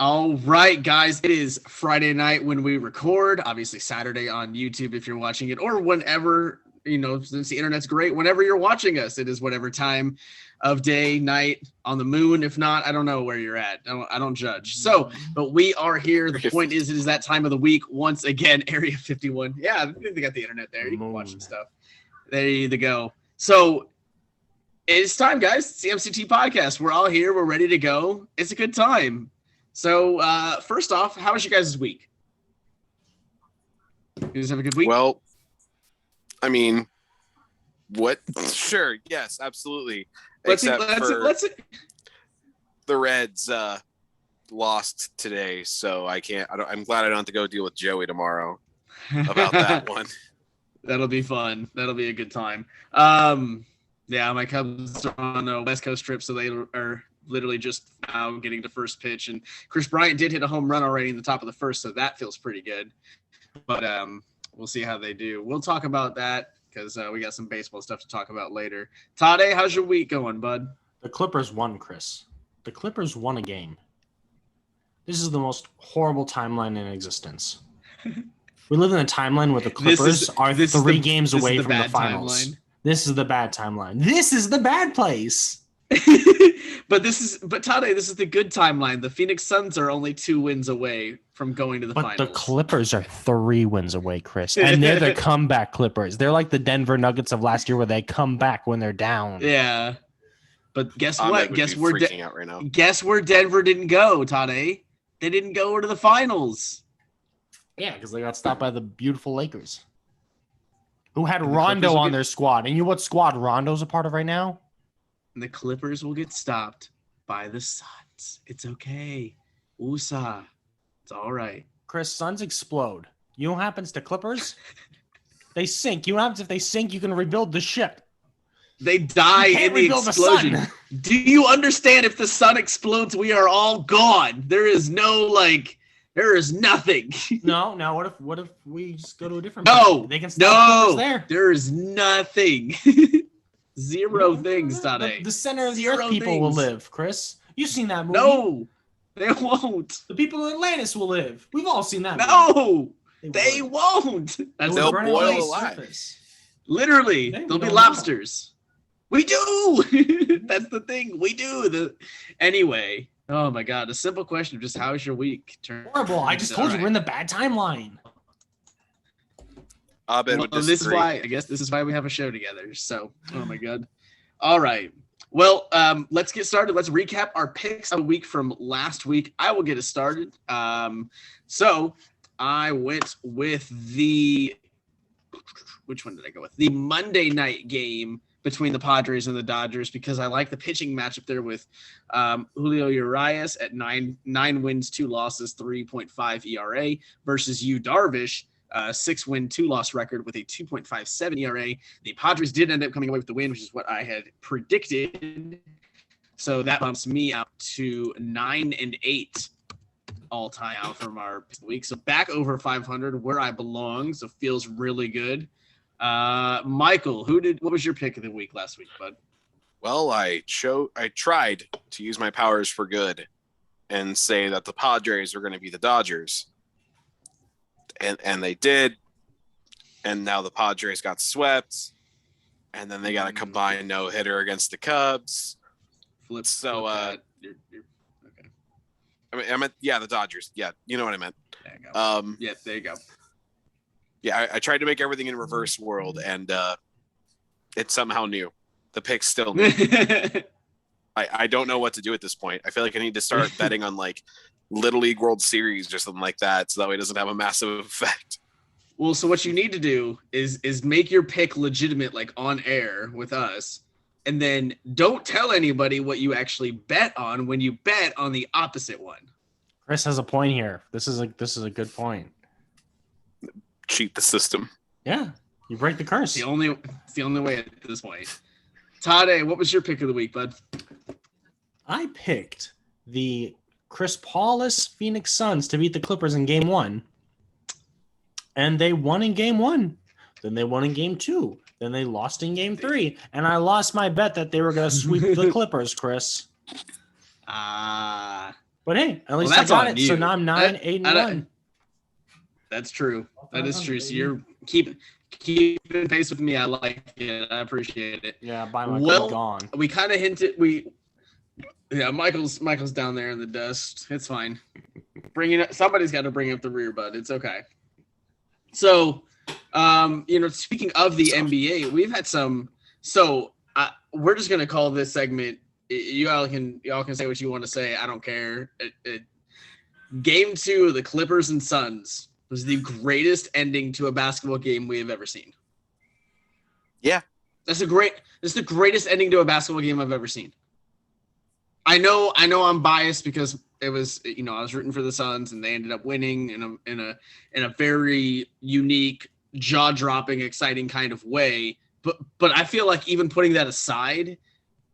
All right, guys, it is Friday night when we record, obviously Saturday on YouTube if you're watching it, or whenever, since the internet's great, whenever you're watching us, it is whatever time of day, night, on the moon. If not, I don't know where you're at. I don't judge. So, but we are here. The point is, it is that time of the week. Once again, Area 51. Yeah, I think they got the internet there. You can watch some stuff. There you go. So, it's time, guys. It's the MCT Podcast. We're all here. We're ready to go. It's a good time. So, first off, how was your guys' week? You guys have a good week? Well, I mean, what? Sure, yes, absolutely. The Reds lost today, so I'm glad I don't have to go deal with Joey tomorrow about that one. That'll be fun. That'll be a good time. Yeah, my Cubs are on a West Coast trip, so they are literally just now getting to first pitch, and Chris Bryant did hit a home run already in the top of the first, so that feels pretty good. But we'll see how they do. We'll talk about that because we got some baseball stuff to talk about later. Tade, how's your week going, bud? The Clippers won, Chris. The Clippers won a game. This is the most horrible timeline in existence. We live in a timeline where the Clippers are 3 games away from the finals. Timeline. This is the bad timeline. This is the bad place. But Tade, this is the good timeline. The Phoenix Suns are only 2 wins away from going to the finals. But the Clippers are 3 wins away, Chris. And they're the comeback Clippers. They're like the Denver Nuggets of last year where they come back when they're down. Yeah. But guess what? Guess where right now. Guess where Denver didn't go, Tade? They didn't go to the finals. Yeah, because they got stopped by the beautiful Lakers, who had Rondo on their squad. And you know what squad Rondo's a part of right now? And the Clippers will get stopped by the Suns. It's okay. USA. It's all right. Chris, Suns explode. You know what happens to Clippers? They sink. You know what happens if they sink? You can rebuild the ship. They die in the explosion. Do you understand? If the sun explodes, we are all gone. There is there is nothing. No. What if we just go to a different place? They can stop there. There is nothing. Zero things, Tade. The center of the earth people will live, Chris. You've seen that movie. No, they won't. The people of Atlantis will live. We've all seen that movie. No, they won't. They'll boil alive. Literally, they'll be lobsters. We do. That's the thing. We do. Anyway, oh my God. A simple question of just how's your week? Horrible. I just told you we're in the bad timeline. This is why we have a show together. So, oh my God. All right. Well, let's get started. Let's recap our picks of the week from last week. I will get us started. So I went with which one did I go with? The Monday night game between the Padres and the Dodgers, because I like the pitching matchup there with Julio Urias at 9 wins, 2 losses, 3.5 ERA versus Yu Darvish, 6-win, 2-loss record with a 2.57 ERA. The Padres did end up coming away with the win, which is what I had predicted. So that bumps me out to 9-8 all time out from our week. So back over 500 where I belong. So feels really good. Michael, what was your pick of the week last week, bud? Well, I tried to use my powers for good and say that the Padres were going to be the Dodgers. And they did. And now the Padres got swept. And then they got a combined no-hitter against the Cubs. Flip okay. I meant, the Dodgers. Yeah, you know what I meant. There you go. Yeah, there you go. Yeah, I tried to make everything in reverse world, and it's somehow new. The pick's still new. I don't know what to do at this point. I feel like I need to start betting on Little League World Series or something like that, so that way it doesn't have a massive effect. Well, so what you need to do is make your pick legitimate, on air with us, and then don't tell anybody what you actually bet on when you bet on the opposite one. Chris has a point here. This is a good point. Cheat the system. Yeah, you break the curse. It's the only way at this point. Tade, what was your pick of the week, bud? I picked the Chris Paulus Phoenix Suns to beat the Clippers in Game 1, and they won in Game 1. Then they won in Game 2. Then they lost in Game 3, and I lost my bet that they were going to sweep the Clippers, Chris. But hey, at least I got it. So now I'm 9-8-1. That's true. That is true. So you're keeping pace with me. I like it. I appreciate it. Yeah, by my gone. We kind of hinted. Michael's down there in the dust. It's fine. Somebody's got to bring up the rear, bud. It's okay. So, speaking of the NBA, we've had some. So we're just gonna call this segment. Y'all can say what you want to say. I don't care. Game 2 of the Clippers and Suns was the greatest ending to a basketball game we have ever seen. Yeah. That's the greatest ending to a basketball game I've ever seen. I know I'm biased because it was, I was rooting for the Suns and they ended up winning in a very unique, jaw-dropping, exciting kind of way. But I feel like even putting that aside,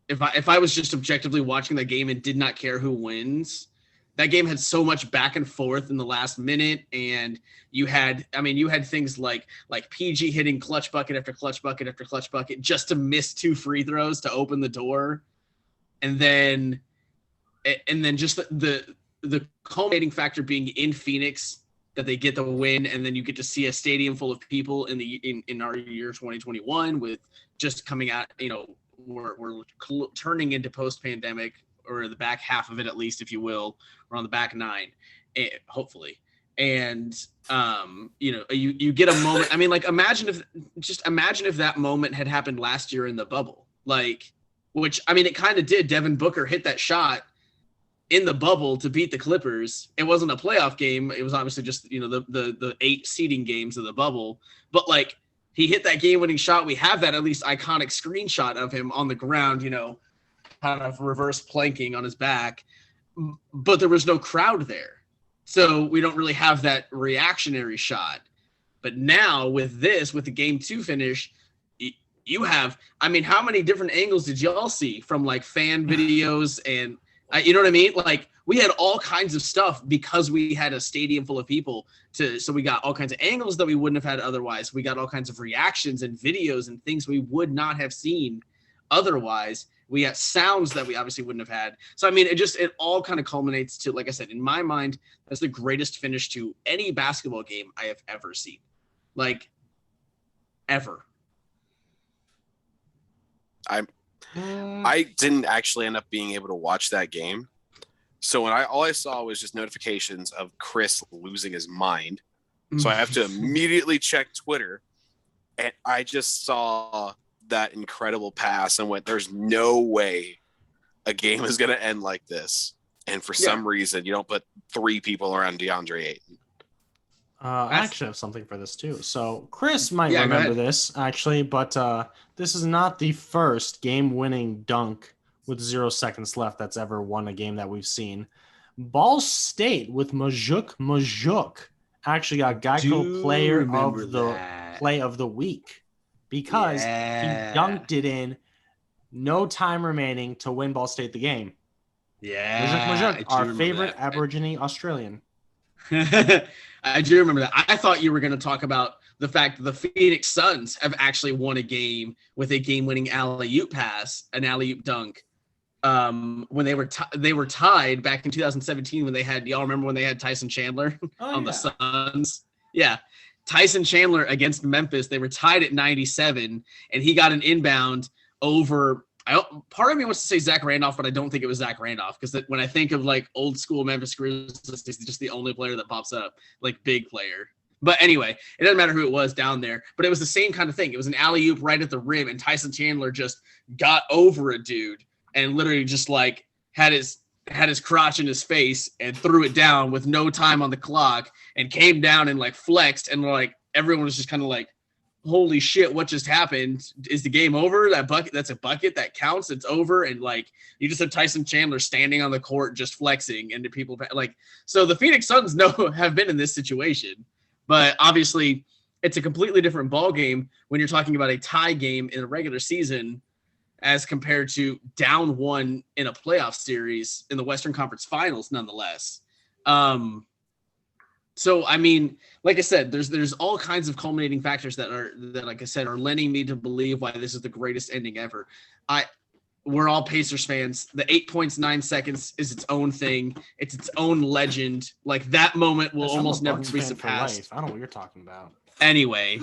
if I was just objectively watching the game and did not care who wins, that game had so much back and forth in the last minute, and you had things like PG hitting clutch bucket after clutch bucket after clutch bucket just to miss 2 free throws to open the door, and then just the culminating factor being in Phoenix that they get the win, and then you get to see a stadium full of people in our year 2021 with just coming out, we're turning into post-pandemic, or the back half of it, at least, if you will. We're on the back 9, hopefully. And, you get a moment. I mean, like, imagine if that moment had happened last year in the bubble, which, I mean, it kind of did. Devin Booker hit that shot in the bubble to beat the Clippers. It wasn't a playoff game. It was obviously just, the 8 seeding games of the bubble, but he hit that game-winning shot. We have that at least iconic screenshot of him on the ground, kind of reverse planking on his back, but there was no crowd there. So we don't really have that reactionary shot. But now with the game 2 finish, you have, I mean, how many different angles did y'all see from fan videos and, you know what I mean? We had all kinds of stuff because we had a stadium full of people so we got all kinds of angles that we wouldn't have had otherwise. We got all kinds of reactions and videos and things we would not have seen otherwise. We got sounds that we obviously wouldn't have had. So, I mean, it all kind of culminates to, like I said, in my mind, that's the greatest finish to any basketball game I have ever seen. Ever. I didn't actually end up being able to watch that game. So all I saw was just notifications of Chris losing his mind. So I have to immediately check Twitter, and I just saw that incredible pass and went, there's no way a game is going to end like this. And for some reason, you don't put 3 people around DeAndre Ayton. I actually have something for this too. So Chris might remember this actually, but this is not the first game-winning dunk with 0 seconds left that's ever won a game that we've seen. Ball State with Majuk actually got Geico Player of the Play of the Week because he dunked it in no time remaining to win Ball State the game. Yeah, Majuk, our favorite Aborigine Australian. I do remember that. I thought you were going to talk about the fact that the Phoenix Suns have actually won a game with a game-winning alley-oop pass, an alley-oop dunk. When they were tied back in 2017 when they had, y'all remember when they had Tyson Chandler on the Suns? Yeah. Tyson Chandler against Memphis. They were tied at 97, and he got an inbound over. Part of me wants to say Zach Randolph, but I don't think it was Zach Randolph because when I think of old school Memphis Grizzlies, it's just the only player that pops up, big player. But anyway, it doesn't matter who it was down there. But it was the same kind of thing. It was an alley-oop right at the rim, and Tyson Chandler just got over a dude and literally just had his crotch in his face and threw it down with no time on the clock and came down and flexed, and everyone was just kind of holy shit, what just happened? Is the game over? That's a bucket that counts. It's over. And you just have Tyson Chandler standing on the court just flexing, and the people so the Phoenix Suns have been in this situation, but obviously it's a completely different ball game when you're talking about a tie game in a regular season as compared to down 1 in a playoff series in the Western Conference Finals, nonetheless. So, I mean, like I said, there's all kinds of culminating factors that like I said, are lending me to believe why this is the greatest ending ever. we're all Pacers fans. The 8 points, 9 seconds is its own thing. It's its own legend. Like that moment will almost never be surpassed. I don't know what you're talking about. Anyway,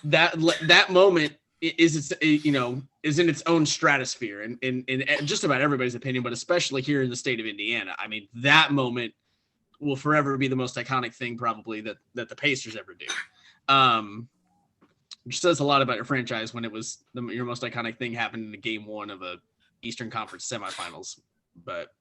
that moment is in its own stratosphere in just about everybody's opinion, but especially here in the state of Indiana. I mean, that moment will forever be the most iconic thing probably that the Pacers ever do. Which says a lot about your franchise when it was your most iconic thing happened in the game 1 of a Eastern Conference semifinals. But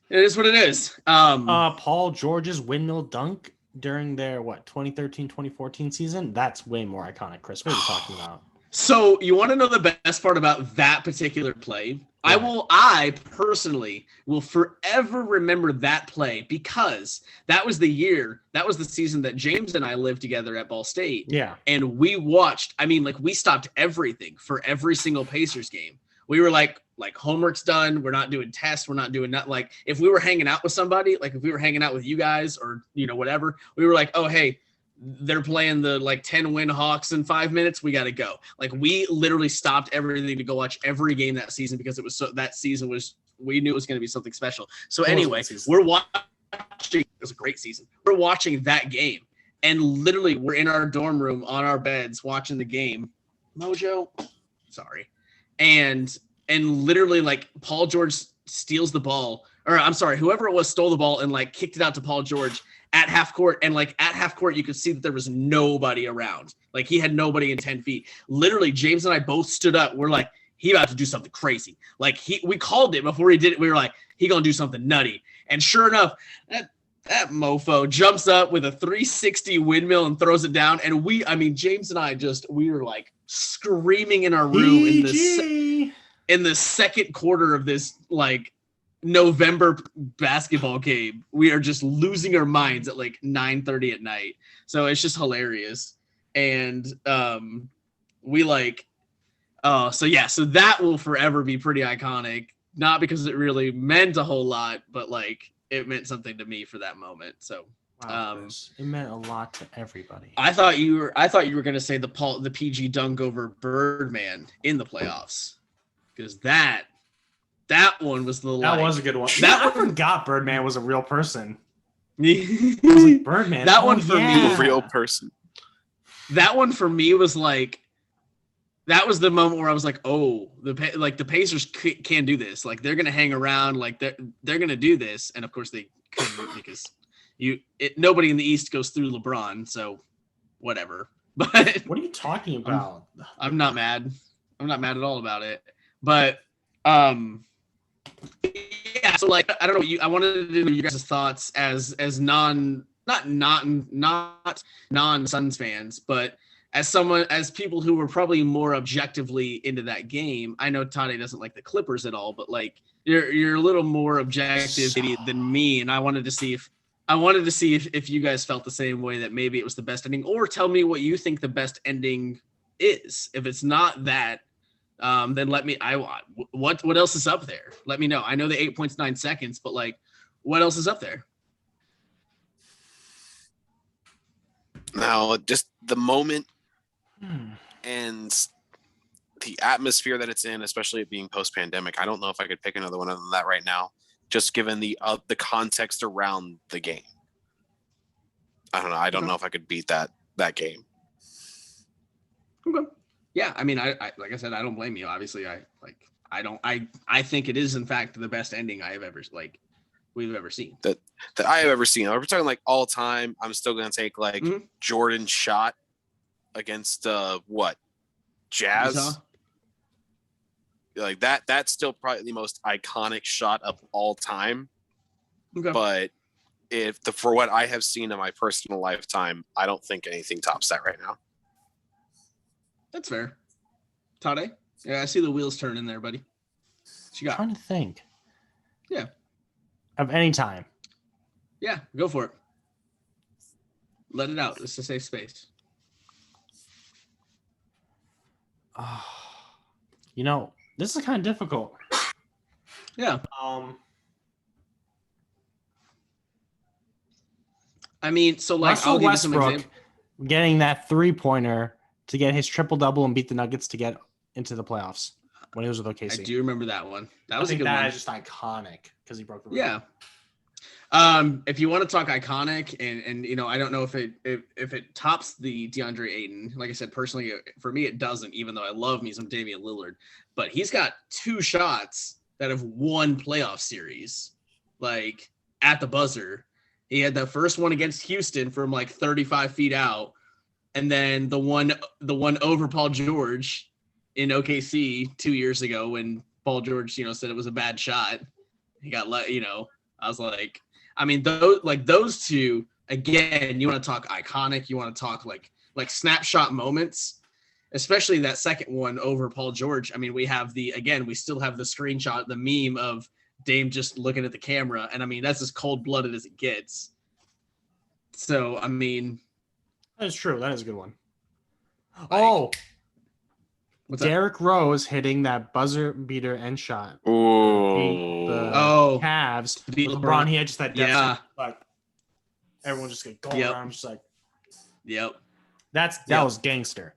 it is what it is. Paul George's windmill dunk during their 2013-2014 season, that's way more iconic. Chris, what are you talking about? So you want to know the best part about that particular play? Yeah. I personally will forever remember that play because that was the season that James and I lived together at Ball State. Yeah. And we watched, we stopped everything for every single Pacers game. We were like homework's done. We're not doing tests. We're not doing that. Like if we were hanging out with somebody, like if we were hanging out with you guys or, whatever, we were like, oh, hey, they're playing the 10-win Hawks in 5 minutes. We got to go. Like we literally stopped everything to go watch every game that season because we knew it was going to be something special. So anyway, we're watching. It was a great season. We're watching that game and literally we're in our dorm room on our beds watching the game. Mojo, sorry. And literally like Paul George steals the ball, or I'm sorry, whoever it was stole the ball and like kicked it out to Paul George at half court. And like at half court, you could see that there was nobody around. Like he had nobody in 10 feet. Literally, James and I both stood up. We're like, he about to do something crazy. Like we called it before he did it. We were like, he gonna do something nutty. And sure enough, that mofo jumps up with a 360 windmill and throws it down. And James and I we were like screaming in our room in the second quarter of this like November basketball game. We are just losing our minds at like 9:30 at night. So it's just hilarious. And so that will forever be pretty iconic. Not because it really meant a whole lot, but like it meant something to me for that moment. So it meant a lot to everybody. I thought you were going to say the PG dunk over Birdman in the playoffs, because that one was that was a good one. I forgot Birdman was a real person. I was like, Birdman. That one for me, a real person. That one for me was like. That was the moment where I was like, "Oh, the Pacers can do this. Like they're gonna hang around. Like they're gonna do this." And of course they couldn't because nobody in the East goes through LeBron. So whatever. But what are you talking about? I'm not mad. I'm not mad at all about it. But yeah. So like I don't know. I wanted to know your guys' thoughts as not non-Suns fans, but. As people who were probably more objectively into that game, I know Tade doesn't like the Clippers at all, but like you're a little more objective than me, and I wanted to see if you guys felt the same way, that maybe it was the best ending, or tell me what you think the best ending is. If it's not that, then let me. What else is up there? Let me know. I know the 8 points 9 seconds, but like, what else is up there? Now, just the moment. And the atmosphere that it's in, especially it being post-pandemic, I don't know if I could pick another one other than that right now, just given the context around the game. I don't know. I don't know if I could beat that game. Okay. Yeah, I mean, I like I said, I don't blame you. Obviously, I think it is in fact the best ending we've ever seen. That I have ever seen. We're talking like all time. I'm still gonna take like Jordan's shot against Jazz. Utah? Like that's still probably the most iconic shot of all time. Okay. But for what I have seen in my personal lifetime, I don't think anything tops that right now. That's fair. Tade? Yeah, I see the wheels turning there, buddy. What you got? I'm trying to think. Yeah. Of any time. Yeah, go for it. Let it out. It's a safe space. This is kind of difficult. Yeah. I mean, so like Russell Westbrook getting that 3-pointer to get his triple-double and beat the Nuggets to get into the playoffs. when he was with OKC. I do remember that one. That was I think a good that one. is just iconic because he broke the Yeah. record. If you want to talk iconic, and I don't know if it tops the DeAndre Ayton. Like I said, personally, for me, it doesn't. Even though I love me some Damian Lillard, but he's got 2 shots that have won playoff series, like at the buzzer. He had the first one against Houston from like 35 feet out, and then the one over Paul George in OKC 2 years ago when Paul George, said it was a bad shot. He got I was like, I mean, those two, again, you want to talk iconic, you want to talk like snapshot moments, especially that second one over Paul George. I mean, we still have the screenshot, the meme of Dame just looking at the camera. And I mean, that's as cold-blooded as it gets. So, I mean. That is true. That is a good one. What's Derrick Rose hitting that buzzer beater end shot. Oh. The Cavs. Beat LeBron, he had just that depth. Yeah. Like, everyone just get going around. Just like, yep. That was gangster.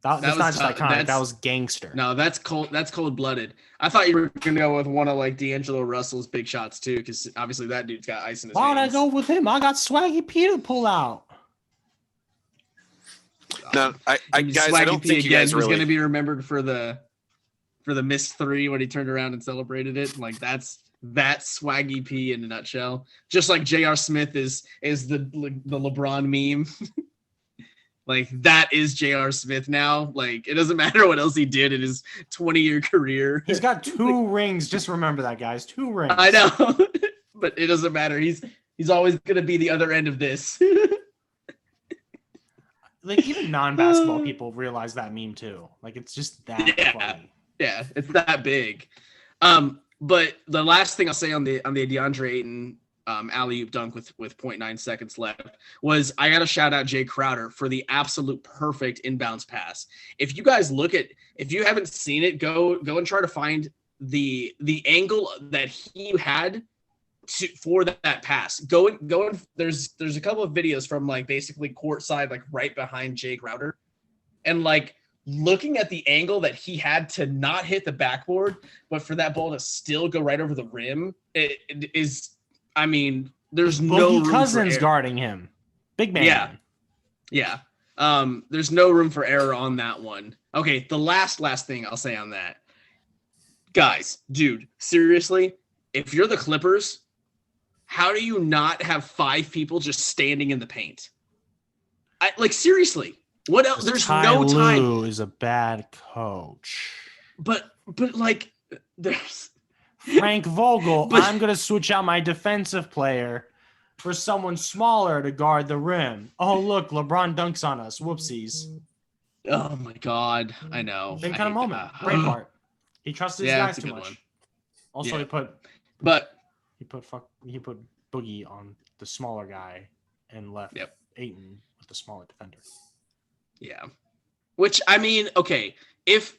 That's was not just tough. iconic. That was gangster. No, that's cold. That's cold-blooded. I thought you were gonna go with one of like D'Angelo Russell's big shots too, because obviously that dude's got ice in his Why would I hands. go with him? I got Swaggy P to pull out. No, I guys, I don't think you guys was really. going to be remembered for the missed 3 when he turned around and celebrated it. Like that's Swaggy P in a nutshell. Just like J.R. Smith is the LeBron meme. Like that is J.R. Smith now. Like it doesn't matter what else he did in his 20-year career. He's got 2 rings. Just remember that, guys. 2 rings. I know, but it doesn't matter. He's always going to be the other end of this. Like even non-basketball people realize that meme too. Like it's just that funny. Yeah, it's that big. But the last thing I'll say on the DeAndre Ayton alley-oop dunk with 0.9 seconds left was I got to shout out Jay Crowder for the absolute perfect inbounds pass. If you guys if you haven't seen it, go and try to find the angle that he had for that pass. Go and there's a couple of videos from like basically courtside, like right behind Jay Crowder, and like looking at the angle that he had to not hit the backboard, but for that ball to still go right over the rim. It is, I mean, there's no room Cousins for guarding him. Big man. Yeah. There's no room for error on that one. Okay, the last thing I'll say on that. Guys, dude, seriously, if you're the Clippers, how do you not have 5 people just standing in the paint? Seriously, what else? There's no time. Lue is a bad coach. But like, there's Frank Vogel. I'm gonna switch out my defensive player for someone smaller to guard the rim. Oh look, LeBron dunks on us. Whoopsies. Oh my God, I know. Same kind of moment. Braveheart. He trusted his guys too much. One. Also, Yeah. he put Boogie on the smaller guy and left Ayton with the smaller defender. Yeah. Which, I mean, okay, if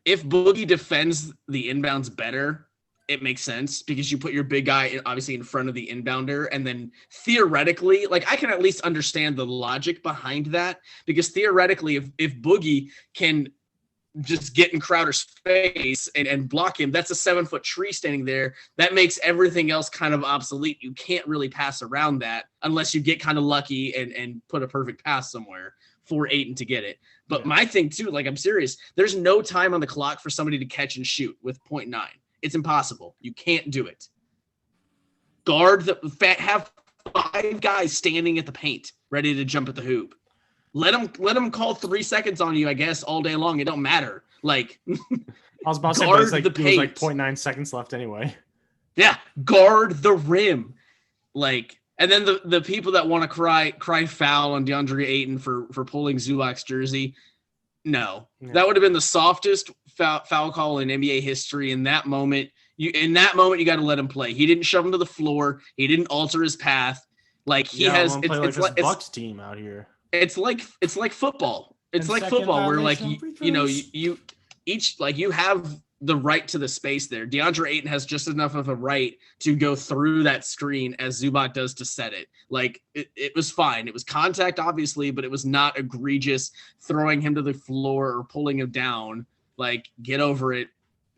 Boogie defends the inbounds better, it makes sense because you put your big guy obviously in front of the inbounder, and then theoretically, like I can at least understand the logic behind that, because theoretically if Boogie can just get in Crowder's face and block him, that's a 7-foot tree standing there. That makes everything else kind of obsolete. You can't really pass around that unless you get kind of lucky and put a perfect pass somewhere for Ayton to get it. But my thing too, like I'm serious, there's no time on the clock for somebody to catch and shoot with 0.9. It's impossible. You can't do it. Have 5 guys standing at the paint ready to jump at the hoop. Let them call 3 seconds on you, I guess, all day long. It don't matter. Like, I was about to say, guard but it's like, the it was paint. like 0.9 seconds left anyway. Yeah, guard the rim. Like, and then the people that want to cry foul on DeAndre Ayton for pulling Zubac's jersey. No, that would have been the softest foul call in NBA history. In that moment, you got to let him play. He didn't shove him to the floor. He didn't alter his path. Like he has. It's like Bucks team out here. It's like football. It's like football where like you each like you have the right to the space there. DeAndre Ayton has just enough of a right to go through that screen as Zubac does to set it. Like it was fine. It was contact obviously, but it was not egregious throwing him to the floor or pulling him down. Like get over it.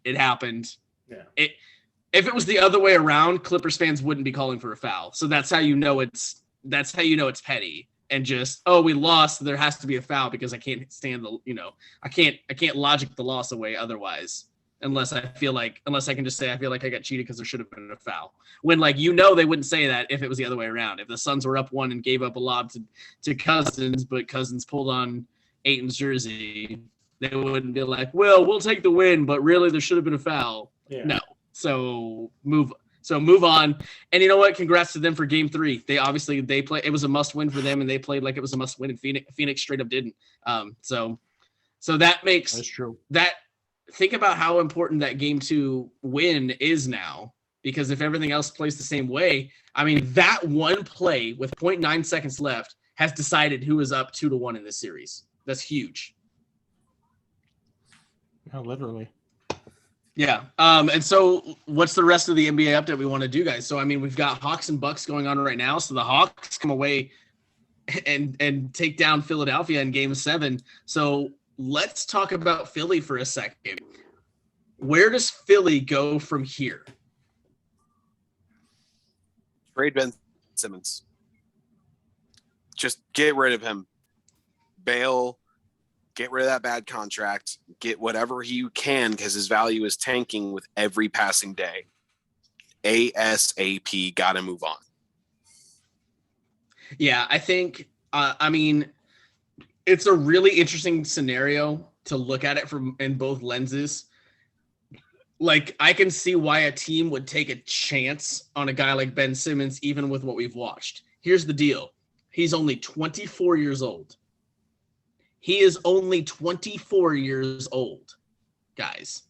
It happened. Yeah. If it was the other way around, Clippers fans wouldn't be calling for a foul. So that's how you know it's petty. And just, oh, we lost, there has to be a foul because I can't stand I can't logic the loss away otherwise. Unless I can just say I feel like I got cheated because there should have been a foul. When they wouldn't say that if it was the other way around. If the Suns were up 1 and gave up a lob to Cousins, but Cousins pulled on Ayton's jersey, they wouldn't be like, well, we'll take the win, but really there should have been a foul. Yeah. No. So move on. And you know what? Congrats to them for game 3. They play. It was a must win for them, and they played like it was a must win, and Phoenix straight up didn't. So that makes that's true. That think about how important that game 2 win is now, because if everything else plays the same way, I mean, that one play with 0.9 seconds left has decided who is up 2-1 in this series. That's huge. Yeah, literally. Yeah. And so what's the rest of the NBA update we want to do, guys? So, I mean, we've got Hawks and Bucks going on right now. So the Hawks come away and take down Philadelphia in game 7. So let's talk about Philly for a second. Where does Philly go from here? Trade Ben Simmons. Just get rid of him. Bail. Get rid of that bad contract. Get whatever you can because his value is tanking with every passing day. ASAP, got to move on. Yeah, I think, it's a really interesting scenario to look at it from in both lenses. Like, I can see why a team would take a chance on a guy like Ben Simmons, even with what we've watched. Here's the deal. He's only 24 years old. He is only 24 years old, guys.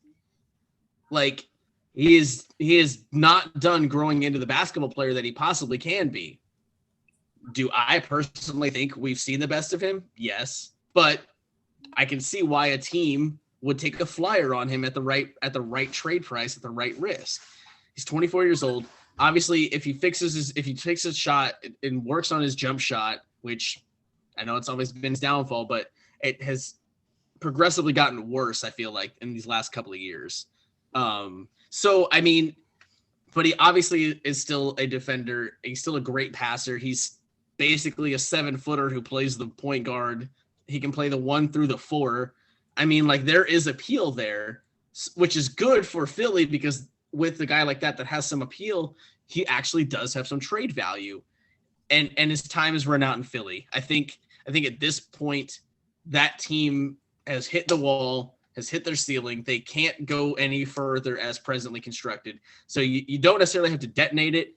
Like, he is not done growing into the basketball player that he possibly can be. Do I personally think we've seen the best of him? Yes. But I can see why a team would take a flyer on him at the right trade price, at the right risk. He's 24 years old. Obviously, if he takes his shot and works on his jump shot, which I know it's always been his downfall, but it has progressively gotten worse, I feel like, in these last couple of years. So, I mean, but he obviously is still a defender. He's still a great passer. He's basically a 7-footer who plays the point guard. He can play the 1 through the 4. I mean, like, there is appeal there, which is good for Philly because with a guy like that has some appeal, he actually does have some trade value. And his time is run out in Philly. I think at this point, that team has hit the wall, has hit their ceiling. They can't go any further as presently constructed. So you don't necessarily have to detonate it,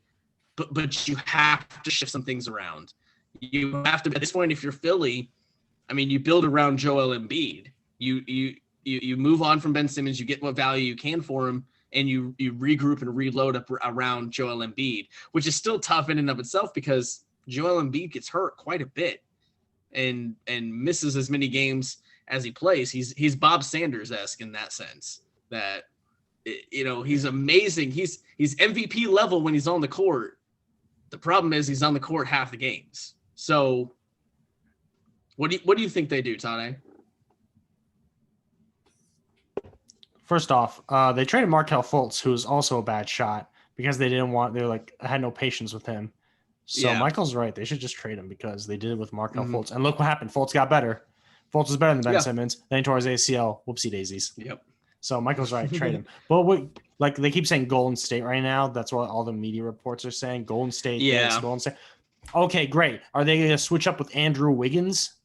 but you have to shift some things around. You have to, at this point, if you're Philly, I mean, you build around Joel Embiid. You move on from Ben Simmons, you get what value you can for him, and you regroup and reload up around Joel Embiid, which is still tough in and of itself because Joel Embiid gets hurt quite a bit and misses as many games as he plays. He's Bob Sanders-esque in that sense that, he's amazing. He's MVP level when he's on the court. The problem is he's on the court half the games. So what do you think they do, Tane? First off, they traded Markelle Fultz, who's also a bad shot, because they had no patience with him. So yeah. Michael's right. They should just trade him because they did it with Markelle Fultz. And look what happened. Fultz got better. Fultz was better than Ben Simmons. Then he tore his ACL. Whoopsie daisies. Yep. So Michael's right. Trade him. But they keep saying Golden State right now. That's what all the media reports are saying. Golden State. Yeah. Golden State. Okay, great. Are they going to switch up with Andrew Wiggins?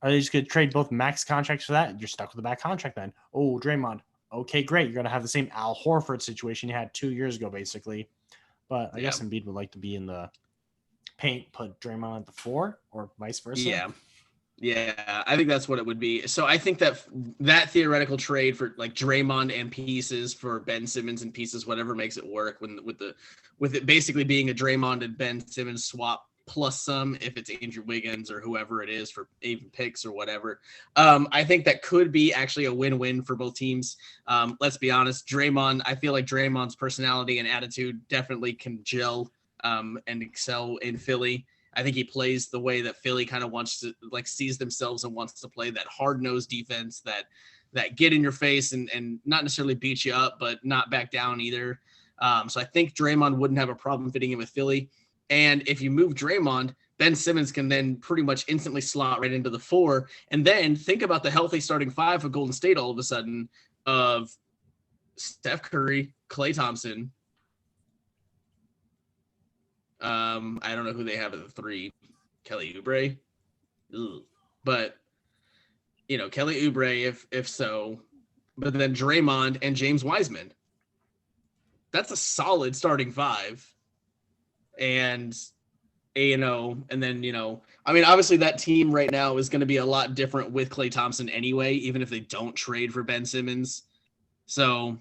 Are they just going to trade both max contracts for that? You're stuck with a bad contract then. Oh, Draymond. Okay, great. You're going to have the same Al Horford situation you had 2 years ago, basically. But I guess Embiid would like to be in the paint, put Draymond at the 4, or vice versa. Yeah, I think that's what it would be. So I think that theoretical trade for like Draymond and pieces for Ben Simmons and pieces, whatever makes it work, with it basically being a Draymond and Ben Simmons swap plus some if it's Andrew Wiggins or whoever it is for even picks or whatever. I think that could be actually a win-win for both teams. Let's be honest, Draymond, I feel like Draymond's personality and attitude definitely can gel and excel in Philly. I think he plays the way that Philly kind of wants to, like, sees themselves and wants to play, that hard-nosed defense that that get in your face and not necessarily beat you up, but not back down either. So I think Draymond wouldn't have a problem fitting in with Philly. And if you move Draymond, Ben Simmons can then pretty much instantly slot right into the 4. And then think about the healthy starting 5 of Golden State all of a sudden of Steph Curry, Klay Thompson. I don't know who they have at the 3. Kelly Oubre. Ugh. But, Kelly Oubre, if so. But then Draymond and James Wiseman. That's a solid starting 5. And and then, obviously that team right now is going to be a lot different with Klay Thompson anyway, even if they don't trade for Ben Simmons. So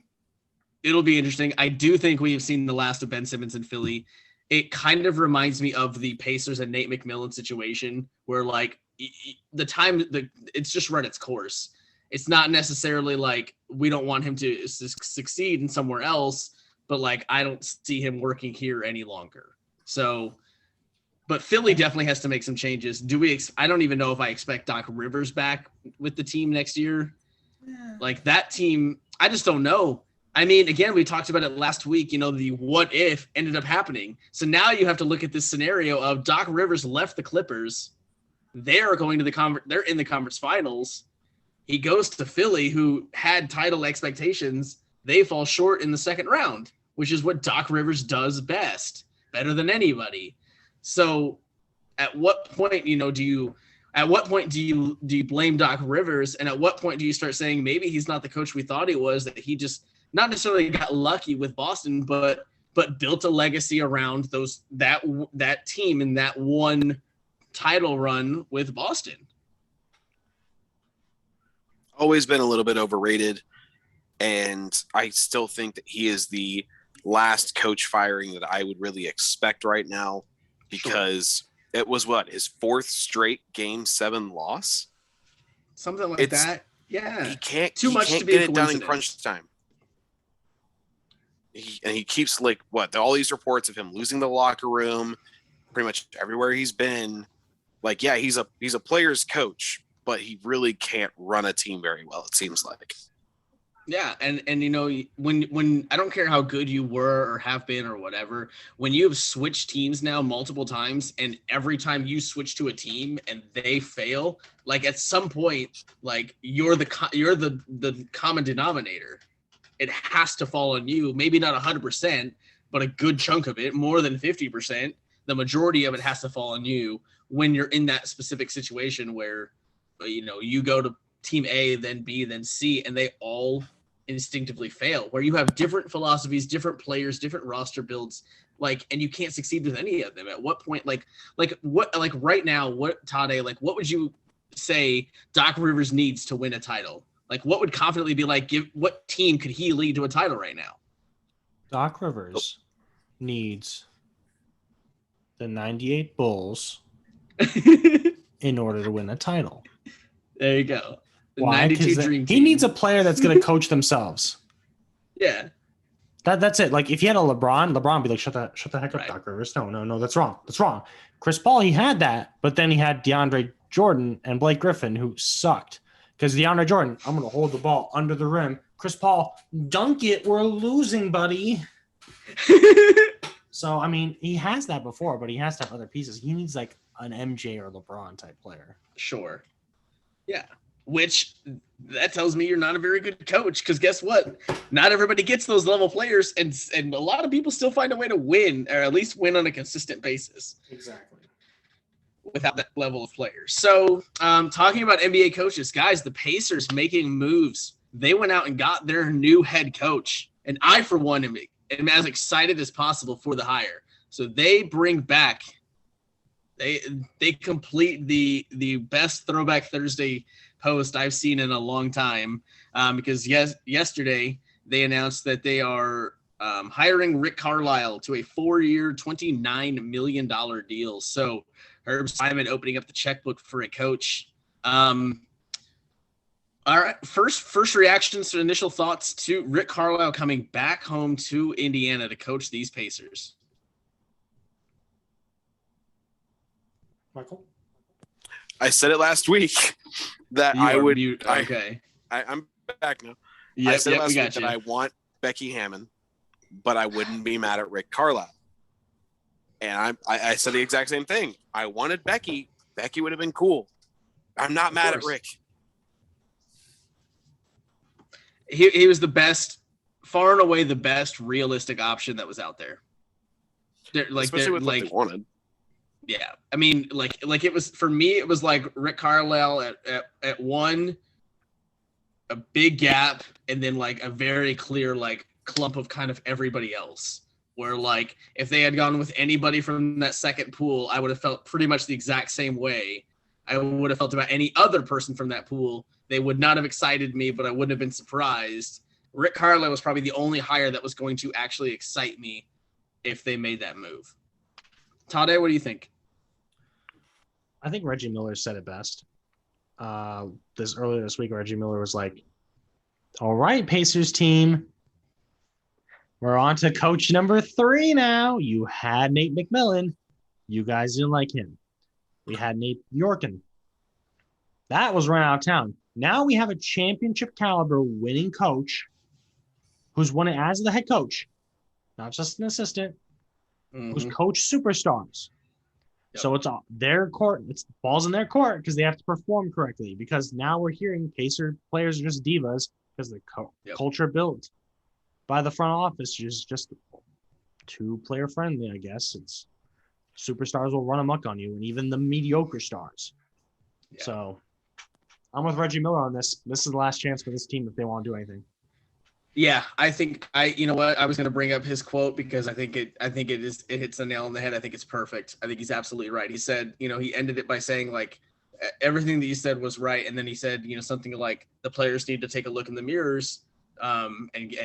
it'll be interesting. I do think we've seen the last of Ben Simmons in Philly. It kind of reminds me of the Pacers and Nate McMillan situation where it's just run its course. It's not necessarily like we don't want him to succeed in somewhere else, but I don't see him working here any longer. So, but Philly definitely has to make some changes. I don't even know if I expect Doc Rivers back with the team next year. Yeah. That team, I just don't know. I mean, again, we talked about it last week, the what if ended up happening. So now you have to look at this scenario of Doc Rivers left the Clippers. They're going to they're in the conference finals. He goes to Philly, who had title expectations. They fall short in the second round, which is what Doc Rivers does best, better than anybody. So at what point, do you blame Doc Rivers? And at what point do you start saying maybe he's not the coach we thought he was, that he just not necessarily got lucky with Boston, but built a legacy around that team in that one title run with Boston? Always been a little bit overrated, and I still think that he is the last coach firing that I would really expect right now, because it was his 4th straight Game 7 loss, something like that. Yeah, he can't to be get it done in crunch time. He keeps all these reports of him losing the locker room, pretty much everywhere he's been. He's a player's coach, but he really can't run a team very well, it seems like. Yeah, and when I don't care how good you were or have been or whatever, when you have switched teams now multiple times, and every time you switch to a team and they fail, at some point, you're the common denominator. It has to fall on you. Maybe not 100%, but a good chunk of it, more than 50%. The majority of it has to fall on you when you're in that specific situation where, you go to team A, then B, then C, and they all instinctively fail, where you have different philosophies, different players, different roster builds, and you can't succeed with any of them. At what point, right now, Tade, what would you say Doc Rivers needs to win a title? What would confidently be what team could he lead to a title right now? Doc Rivers needs the 98 Bulls in order to win a title. There you go. The Why? 92 Dream Team. He needs a player that's going to coach themselves. Yeah. That's it. If he had a LeBron would be like, shut the heck up, right. Doc Rivers. No, that's wrong. Chris Paul, he had that, but then he had DeAndre Jordan and Blake Griffin, who sucked. Because DeAndre Jordan, I'm going to hold the ball under the rim. Chris Paul, dunk it. We're losing, buddy. So, I mean, he has that before, but he has to have other pieces. He needs an MJ or LeBron type player. Sure. Yeah. Which that tells me you're not a very good coach, because guess what? Not everybody gets those level players, and a lot of people still find a way to win, or at least win on a consistent basis. Exactly. Without that level of players. So talking about NBA coaches, guys, the Pacers making moves. They went out and got their new head coach. And I, for one, am as excited as possible for the hire. So they bring back, they complete the best Throwback Thursday post I've seen in a long time, because yesterday they announced that they are hiring Rick Carlisle to a 4-year, $29 million deal. So Herb Simon opening up the checkbook for a coach. All right, first reactions to initial thoughts to Rick Carlisle coming back home to Indiana to coach these Pacers. Michael? I said it last week that I would mute. Okay. I'm back now. Yep, I said last we week that I want Becky Hammon, but I wouldn't be mad at Rick Carlisle. And I said the exact same thing. I wanted Becky. Becky would have been cool. I'm not mad at Rick. He was the best, far and away the best realistic option that was out there. Especially with what they wanted. Yeah, I mean, like it was for me. It was like Rick Carlisle at one, a big gap, and then like a very clear like clump of kind of everybody else. Where like if they had gone with anybody from that second pool, I would have felt pretty much the exact same way I would have felt about any other person from that pool. They would not have excited me, but I wouldn't have been surprised. Rick Carlisle was probably the only hire that was going to actually excite me if they made that move. Tade, what do you think? I think Reggie Miller said it best. Earlier this week, Reggie Miller was like, all right, Pacers team, we're on to coach number 3 now. You had Nate McMillan. You guys didn't like him. We had Nate Yorkin. That was run out of town. Now we have a championship caliber winning coach who's won it as the head coach, not just an assistant, who's coached superstars. Yep. So it's their court. It's balls in their court because they have to perform correctly. Because now we're hearing Pacer players are just divas because the culture built by the front office is just too player friendly. I guess it's superstars will run amok on you, and even the mediocre stars. Yeah. So I'm with Reggie Miller on this. This is the last chance for this team if they want to do anything. Yeah, I think you know what, I was going to bring up his quote because I think it hits the nail on the head. I think it's perfect. I think he's absolutely right. He said, he ended it by saying like everything that you said was right. And then he said, something like the players need to take a look in the mirrors and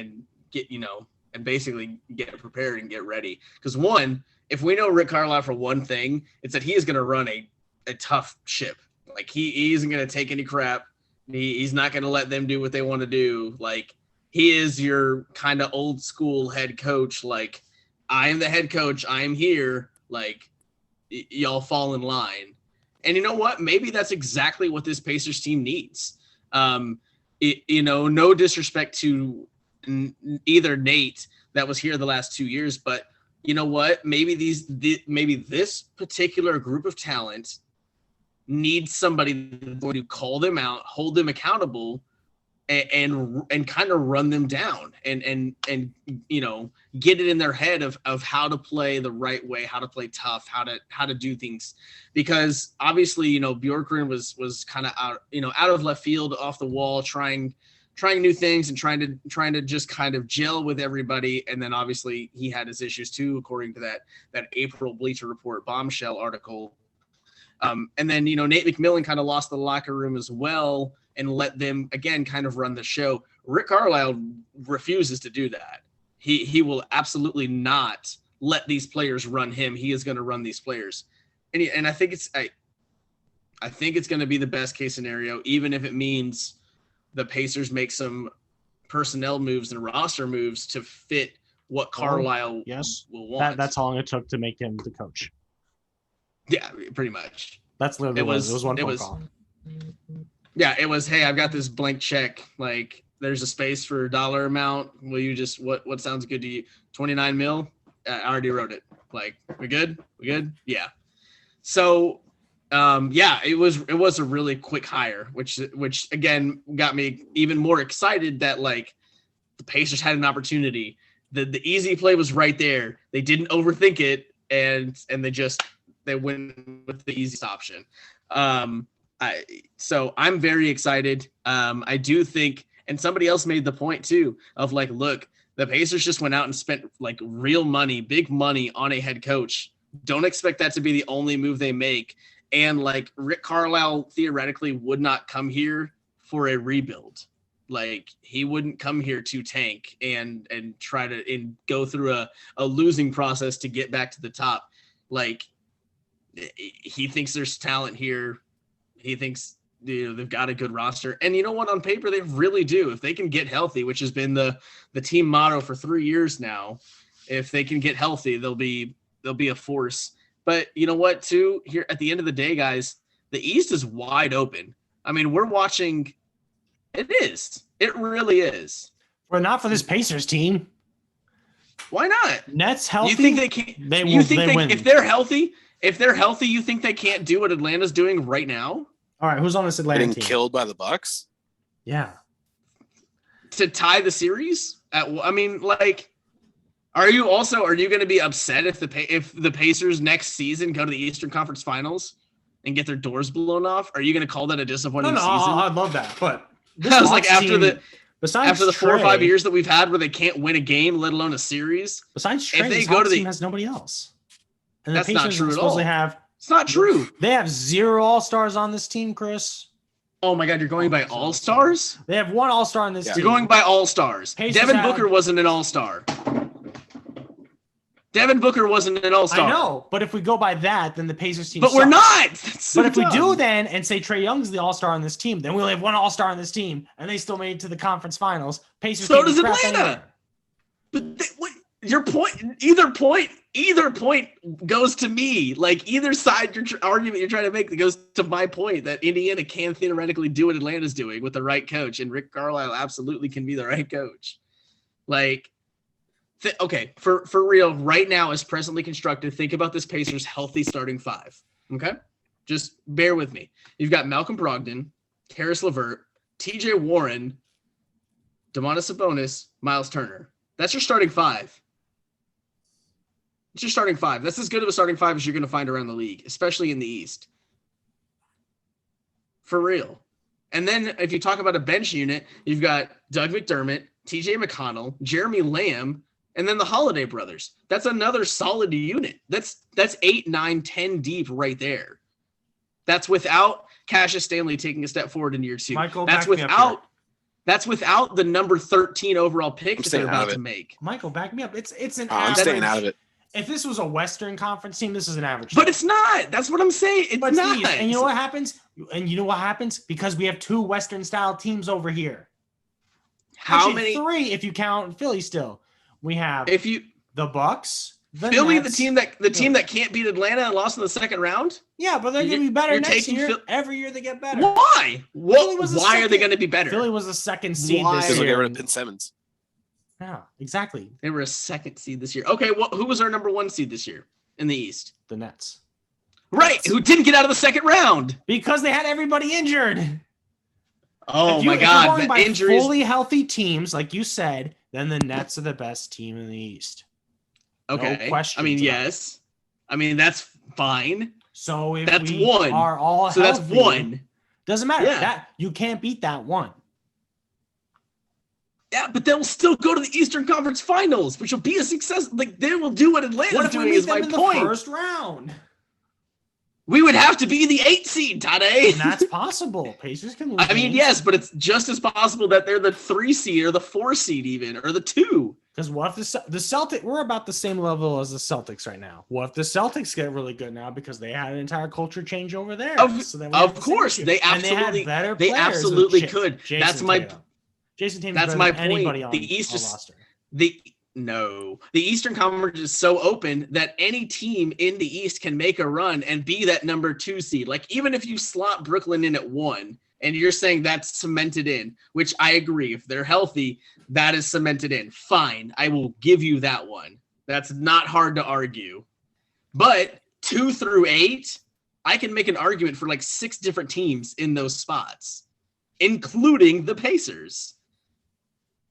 get, and basically get prepared and get ready. Because one, if we know Rick Carlisle for one thing, it's that he is going to run a tough ship. Like he isn't going to take any crap. He's not going to let them do what they want to do. Like, he is your kind of old school head coach. Like, I am the head coach. I am here. Like, y'all fall in line. And you know what? Maybe that's exactly what this Pacers team needs. No disrespect to either Nate that was here the last 2 years, but you know what? Maybe this particular group of talent needs somebody to call them out, hold them accountable, and kind of run them down and get it in their head of how to play the right way, how to play tough, how to do things. Because obviously, Bjorkgren was kind of out of left field, off the wall, trying new things and trying to just kind of gel with everybody. And then obviously he had his issues too, according to that April Bleacher Report bombshell article. And then, Nate McMillan kind of lost the locker room as well and let them, again, kind of run the show. Rick Carlisle refuses to do that. He will absolutely not let these players run him. He is going to run these players. And I think it's going to be the best case scenario, even if it means the Pacers make some personnel moves and roster moves to fit what Carlisle will want. That's how long it took to make him the coach. Yeah, pretty much. That's literally it was one phone call. Yeah, it was, hey, I've got this blank check. Like, there's a space for a dollar amount. Will you just, what sounds good to you? 29 mil? I already wrote it. Like, we good? We good? Yeah. So, it was a really quick hire, which again got me even more excited that like the Pacers had an opportunity. The easy play was right there. They didn't overthink it, and they went with the easiest option. So I'm very excited. I do think, and somebody else made the point too of like, look, the Pacers just went out and spent like real money, big money on a head coach. Don't expect that to be the only move they make. And like Rick Carlisle theoretically would not come here for a rebuild. Like he wouldn't come here to tank and try to go through a losing process to get back to the top. Like he thinks there's talent here. He thinks they've got a good roster. And you know what? On paper, they really do. If they can get healthy, which has been the team motto for 3 years now, if they can get healthy, they'll be a force. But you know what, too? Here at the end of the day, guys, the East is wide open. I mean, we're watching It is. It really is. But not for this Pacers team. Why not? Nets healthy. You think they can't? They will. You think they win. if they're healthy, you think they can't do what Atlanta's doing right now? All right, who's on this Atlanta Getting team? killed by the Bucks? Yeah. To tie the series? I mean, like, are you going to be upset if the Pacers next season go to the Eastern Conference Finals and get their doors blown off? Are you going to call that a disappointing season? I'd love that. But I was like, after the 4 or 5 Trey, years that we've had where they can't win a game, let alone a series. Besides Trey, if they this go to the team has nobody else. And that's the not Pacers true at all. It's not true. They have 0 All-Stars on this team, Chris. Oh my God, you're going by All-Stars? They have 1 All-Star on this team. You're going by All-Stars. Pacers Devin Booker wasn't an All-Star. Devin Booker wasn't an All-Star. I know, but if we go by that, then the Pacers team But sucks. we're not! So but if dumb. we do then and say Trae Young's the All-Star on this team, then we only have 1 All-Star on this team, and they still made it to the conference finals. Pacers So can't does be crap Atlanta. anywhere. But your point, either point goes to me. Like either side, argument you're trying to make that goes to my point that Indiana can theoretically do what Atlanta's doing with the right coach, and Rick Carlisle absolutely can be the right coach. Like, okay, for real, right now as presently constructed, think about this Pacers healthy starting 5. Okay, just bear with me. You've got Malcolm Brogdon, Karis LeVert, T.J. Warren, Domantas Sabonis, Miles Turner. That's your starting 5. It's your starting 5. That's as good of a starting 5 as you're going to find around the league, especially in the East. For real. And then if you talk about a bench unit, you've got Doug McDermott, TJ McConnell, Jeremy Lamb, and then the Holiday brothers. That's another solid unit. That's 8, 9, 10 deep right there. That's without Cassius Stanley taking a step forward in year 2. Michael, That's without the number 13 overall pick that they're about to make. Michael, back me up. It's an I'm average. staying out of it. If this was a Western Conference team, this is an average. But it's not. That's what I'm saying. It's not. East. And you know what happens? Because we have 2 Western style teams over here. How Actually, many? 3 if you count Philly still. We have the Bucks, the Philly, Nets, the team that can't beat Atlanta and lost in the second round. Yeah, but they're going to be better next year. Every year they get better. Why? Why are they going to be better? Philly was the 2nd seed this Because year. they'll get rid of Ben Simmons. Yeah, exactly. They were a 2nd seed this year. Okay, who was our number 1 seed this year in the East? The Nets. Right, who didn't get out of the second round. Because they had everybody injured. Oh my God, the injuries. Fully healthy teams, like you said, then the Nets are the best team in the East. Okay. No question. I mean, yes. I mean, that's fine. So if that's we one. are all so healthy, that's 1. Doesn't matter. Yeah. That you can't beat that 1. Yeah, but they'll still go to the Eastern Conference Finals, which will be a success. Like they will do what Atlanta's doing. Is my point. The first round. We would have to be the 8 seed, Tade. And that's possible. Pacers can lose. I mean, yes, but it's just as possible that they're the 3 seed or the 4 seed even, or the 2. Because what if the Celtics, we're about the same level as the Celtics right now. What if the Celtics get really good now because they had an entire culture change over there? Of course, they absolutely, they absolutely could. That's my Jason Tatum's that's my point. On the East is roster. the Eastern Conference is so open that any team in the East can make a run and be that number 2 seed. Like even if you slot Brooklyn in at 1, and you're saying that's cemented in, which I agree. If they're healthy, that is cemented in. Fine, I will give you that one. That's not hard to argue. But 2 through 8, I can make an argument for like 6 different teams in those spots, including the Pacers.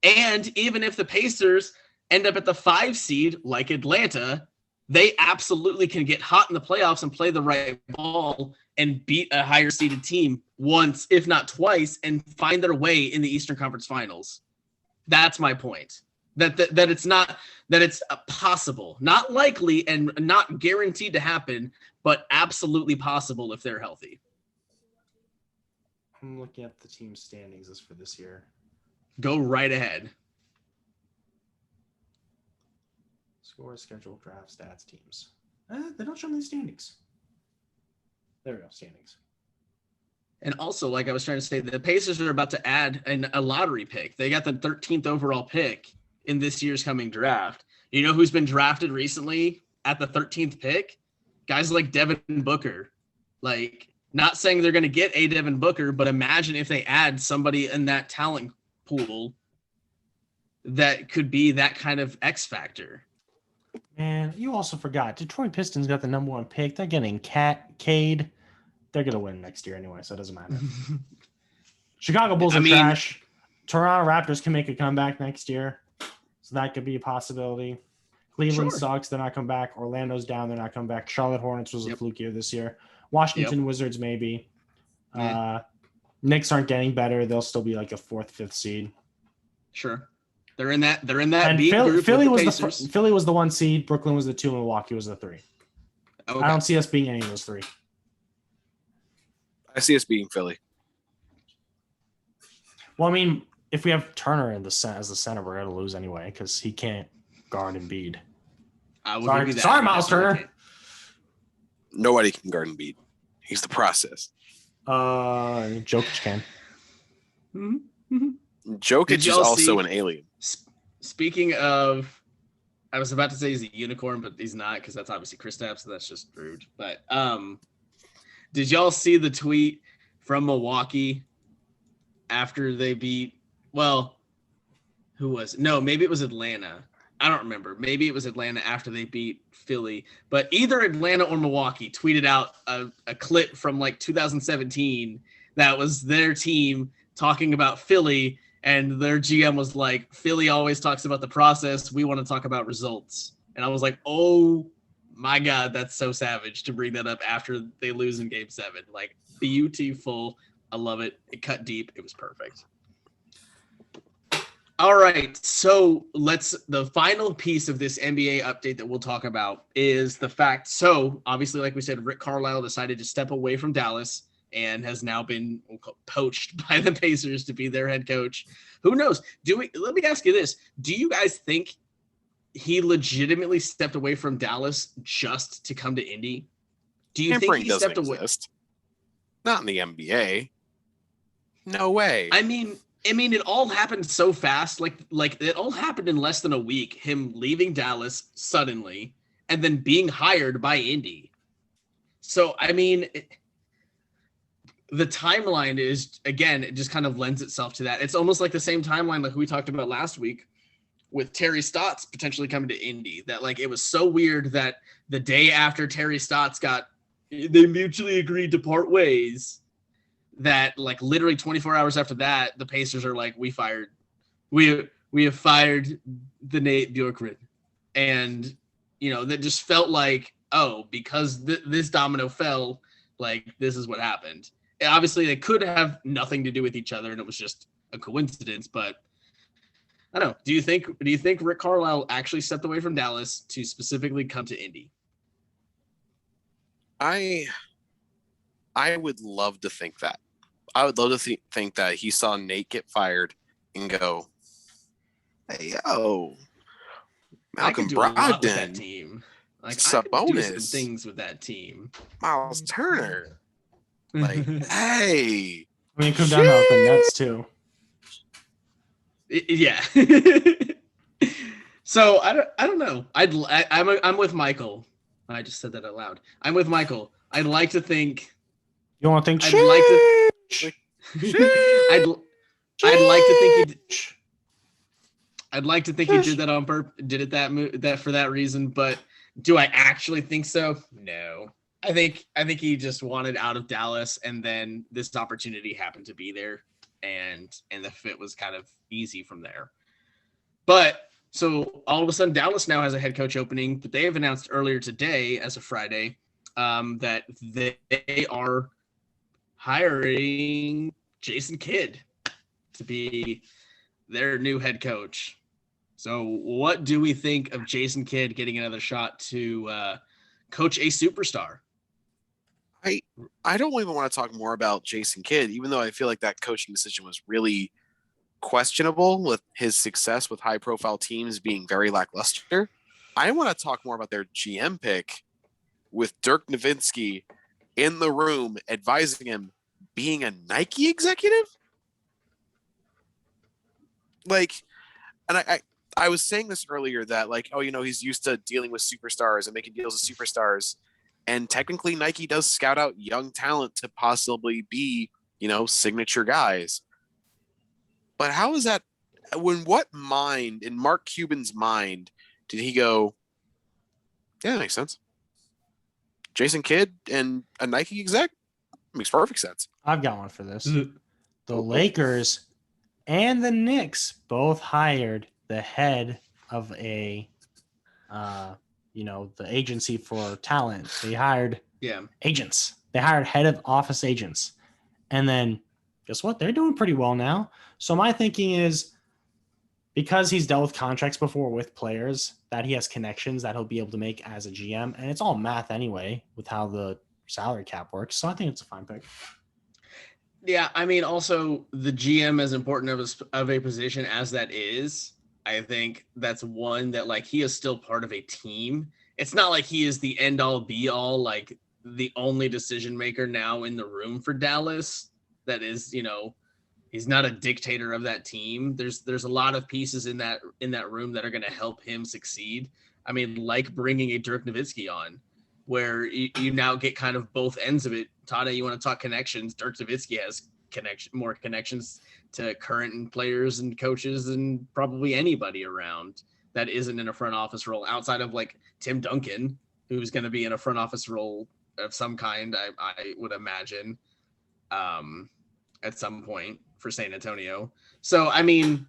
And even if the Pacers end up at the 5 seed, like Atlanta, they absolutely can get hot in the playoffs and play the right ball and beat a higher seeded team once, if not twice, and find their way in the Eastern Conference Finals. That's my point. That it's possible, not likely and not guaranteed to happen, but absolutely possible if they're healthy. I'm looking at the team standings for this year. Go right ahead. Score, schedule, draft, stats, teams. They don't show me the standings. There we go, standings. And also, like I was trying to say, the Pacers are about to add a lottery pick. They got the 13th overall pick in this year's coming draft. You know who's been drafted recently at the 13th pick? Guys like Devin Booker. Like, Not saying they're going to get a Devin Booker, but imagine if they add somebody in that talent pool that could be that kind of X factor. Man, you also forgot. Detroit Pistons got the number 1 pick. They're getting Cade. They're going to win next year anyway, so it doesn't matter. Chicago Bulls are trash. Toronto Raptors can make a comeback next year, so that could be a possibility. Cleveland sucks. They're not coming back. Orlando's down. They're not coming back. Charlotte Hornets was a fluke year this year. Washington Wizards maybe. Knicks aren't getting better. They'll still be like a 4th, 5th seed. Sure. They're in that and B group. Philly was the 1 seed. Brooklyn was the 2. Milwaukee was the 3. Okay. I don't see us being any of those 3. I see us beating Philly. Well, I mean, if we have Turner as the center, we're going to lose anyway because he can't guard Embiid. Sorry, Miles Turner. Nobody can guard Embiid. He's the process. Jokic can. Mm-hmm. Jokic is also an alien. Speaking of, I was about to say he's a unicorn, but he's not because that's obviously Kristaps, so that's just rude. But did y'all see the tweet from Milwaukee after they beat? Well, who was? No, maybe it was Atlanta. I don't remember. Maybe it was Atlanta after they beat Philly. But either Atlanta or Milwaukee tweeted out a clip from like 2017 that was their team talking about Philly. And their GM was like, Philly always talks about the process. We want to talk about results. And I was like, oh my God, that's so savage to bring that up after they lose in Game 7. Like, beautiful. I love it. It cut deep. It was perfect. All right. So the final piece of this NBA update that we'll talk about is the fact. So obviously, like we said, Rick Carlisle decided to step away from Dallas and has now been poached by the Pacers to be their head coach. Who knows? Let me ask you this. Do you guys think he legitimately stepped away from Dallas just to come to Indy? Do you think he stepped away? Not in the NBA. No way. I mean, it all happened so fast. Like it all happened in less than a week, him leaving Dallas suddenly and then being hired by Indy. So, I mean, the timeline is, again, it just kind of lends itself to that. It's almost like the same timeline like we talked about last week with Terry Stotts potentially coming to Indy. That like it was so weird that the day after Terry Stotts they mutually agreed to part ways, that like literally 24 hours after that, the Pacers are like, we have fired the Nate Bjorkgren. And, that just felt like, oh, because this domino fell, like this is what happened. Obviously, they could have nothing to do with each other, and it was just a coincidence. But I don't know. Do you think Rick Carlisle actually stepped away from Dallas to specifically come to Indy? I would love to think that. I would love to think that he saw Nate get fired and go, "Hey, yo, Malcolm Brogdon, team. Like Sabonis, I could do some things with that team. Miles Turner." Like, hey. I mean, it comes down to the Nets too. Yeah. So I don't know. I'm with Michael. I just said that out loud. I'm with Michael. I'd like to think. You want to think? I'd like to think he did that on purpose. Did it that for that reason? But do I actually think so? No. I think he just wanted out of Dallas, and then this opportunity happened to be there, and the fit was kind of easy from there. But so all of a sudden, Dallas now has a head coach opening, but they have announced earlier today, as of Friday, that they are hiring Jason Kidd to be their new head coach. So what do we think of Jason Kidd getting another shot to coach a superstar? I don't even want to talk more about Jason Kidd, even though I feel like that coaching decision was really questionable with his success with high-profile teams being very lackluster. I want to talk more about their GM pick with Dirk Nowitzki in the room advising him being a Nike executive. Like, and I was saying this earlier that like, oh, he's used to dealing with superstars and making deals with superstars. And technically Nike does scout out young talent to possibly be, signature guys. But how is that? What mind, in Mark Cuban's mind, did he go, yeah, that makes sense. Jason Kidd and a Nike exec? Makes perfect sense. I've got one for this. The Lakers and the Knicks both hired the head of the agency for talent. They hired agents. They hired head of office agents. And then guess what? They're doing pretty well now. So my thinking is, because he's dealt with contracts before with players, that he has connections that he'll be able to make as a GM. And it's all math anyway with how the salary cap works. So I think it's a fine pick. Yeah, I mean, also the GM, as important of a position as that is, I think that's one that, like, he is still part of a team. It's not like he is the end all be all, like the only decision maker now in the room for Dallas. That is, he's not a dictator of that team. There's a lot of pieces in that room that are going to help him succeed. I mean, like bringing a Dirk Nowitzki on, where you now get kind of both ends of it. Tade, you want to talk connections? Dirk Nowitzki has more connections to current players and coaches than probably anybody around that isn't in a front office role, outside of like Tim Duncan, who's going to be in a front office role of some kind, I would imagine, at some point for San Antonio. So, I mean,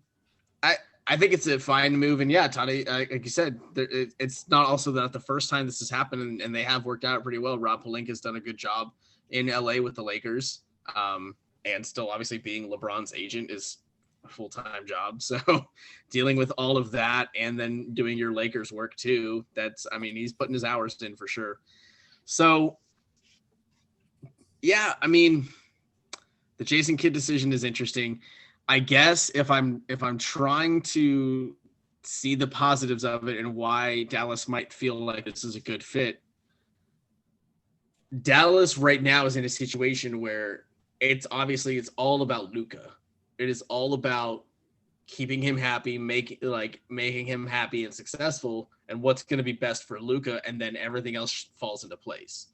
I think it's a fine move. And yeah, Tade, like you said, it's not also not the first time this has happened, and they have worked out pretty well. Rob Pelinka's done a good job in LA with the Lakers. And still obviously being LeBron's agent is a full-time job. So dealing with all of that and then doing your Lakers work too, he's putting his hours in for sure. So yeah, I mean, the Jason Kidd decision is interesting. I guess if I'm trying to see the positives of it and why Dallas might feel like this is a good fit, Dallas right now is in a situation where it's all about Luka. It is all about keeping him happy, making him happy and successful, and what's going to be best for Luka, and then everything else falls into place.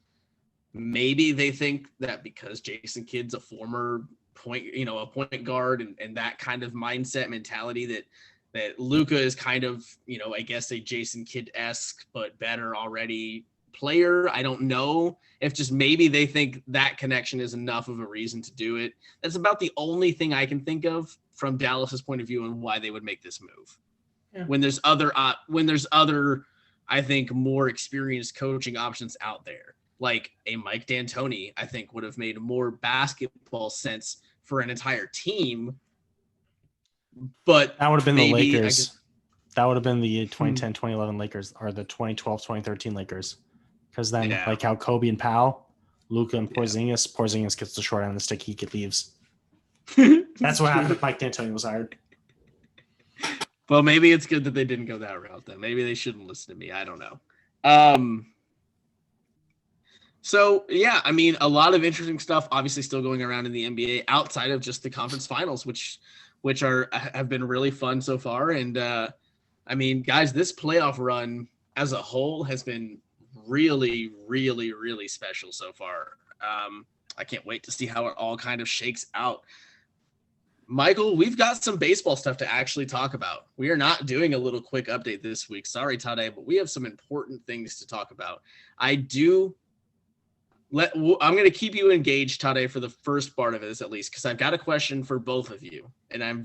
Maybe they think that because Jason Kidd's a former a point guard and that kind of mindset mentality that Luka is kind of, I guess a Jason Kidd-esque but better already player. I don't know if just maybe they think that connection is enough of a reason to do it. That's about the only thing I can think of from Dallas's point of view and why they would make this move. Yeah. When there's other, I think, more experienced coaching options out there, like a Mike D'Antoni, I think would have made more basketball sense for an entire team. But that would have been the Lakers. That would have been the 2010, 2011 Lakers, or the 2012, 2013 Lakers. Because then, like how Kobe and Powell, Luka and Porzingis gets the short end of the stick, he leaves. That's what happened if Mike D'Antoni was hired. Well, maybe it's good that they didn't go that route then. Maybe they shouldn't listen to me. I don't know. So, yeah, I mean, a lot of interesting stuff obviously still going around in the NBA outside of just the conference finals, which have been really fun so far. And, I mean, guys, this playoff run as a whole has been really, really, really special so far. I can't wait to see how it all kind of shakes out. Michael, we've got some baseball stuff to actually talk about. We are not doing a little quick update this week. Sorry, Tade, but we have some important things to talk about. I'm going to keep you engaged, Tade, for the first part of this at least, because I've got a question for both of you. And I'm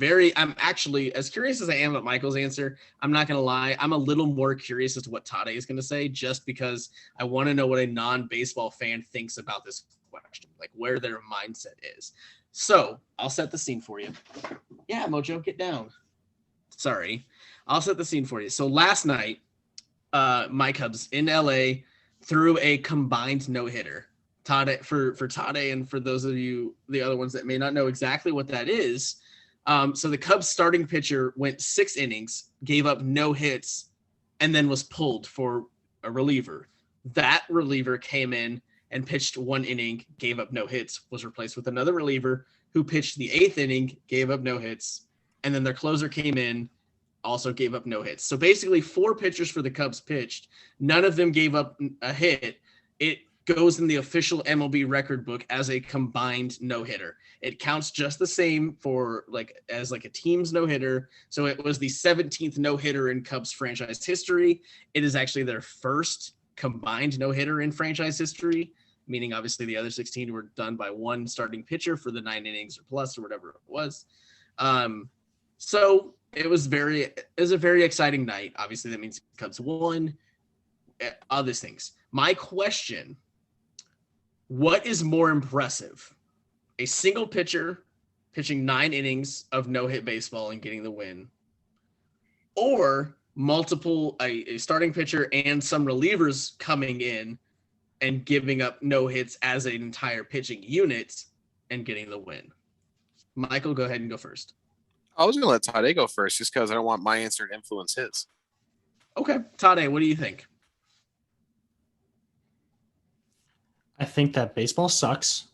actually, as curious as I am about Michael's answer, I'm not going to lie, I'm a little more curious as to what Tade is going to say, just because I want to know what a non-baseball fan thinks about this question, like where their mindset is. So I'll set the scene for you. Yeah, Mojo, get down. Sorry. I'll set the scene for you. So last night, my Cubs in LA threw a combined no-hitter. Tade, for Tade and for those of you, the other ones that may not know exactly what that is. So the Cubs starting pitcher went 6 innings, gave up no hits, and then was pulled for a reliever. That reliever came in and pitched 1 inning, gave up no hits, was replaced with another reliever who pitched the 8th inning, gave up no hits, and then their closer came in, also gave up no hits. So basically 4 pitchers for the Cubs pitched. None of them gave up a hit. goes in the official MLB record book as a combined no-hitter. It counts just the same for as a team's no-hitter. So it was the 17th no-hitter in Cubs franchise history. It is actually their first combined no-hitter in franchise history, meaning obviously the other 16 were done by one starting pitcher for the 9 innings or plus or whatever it was. So it was a very exciting night. Obviously that means Cubs won, other things. My question, what is more impressive? A single pitcher pitching 9 innings of no-hit baseball and getting the win, or a starting pitcher and some relievers coming in and giving up no hits as an entire pitching unit and getting the win? Michael, go ahead and go first. I was going to let Tade go first just because I don't want my answer to influence his. Okay. Tade, what do you think? I think that baseball sucks.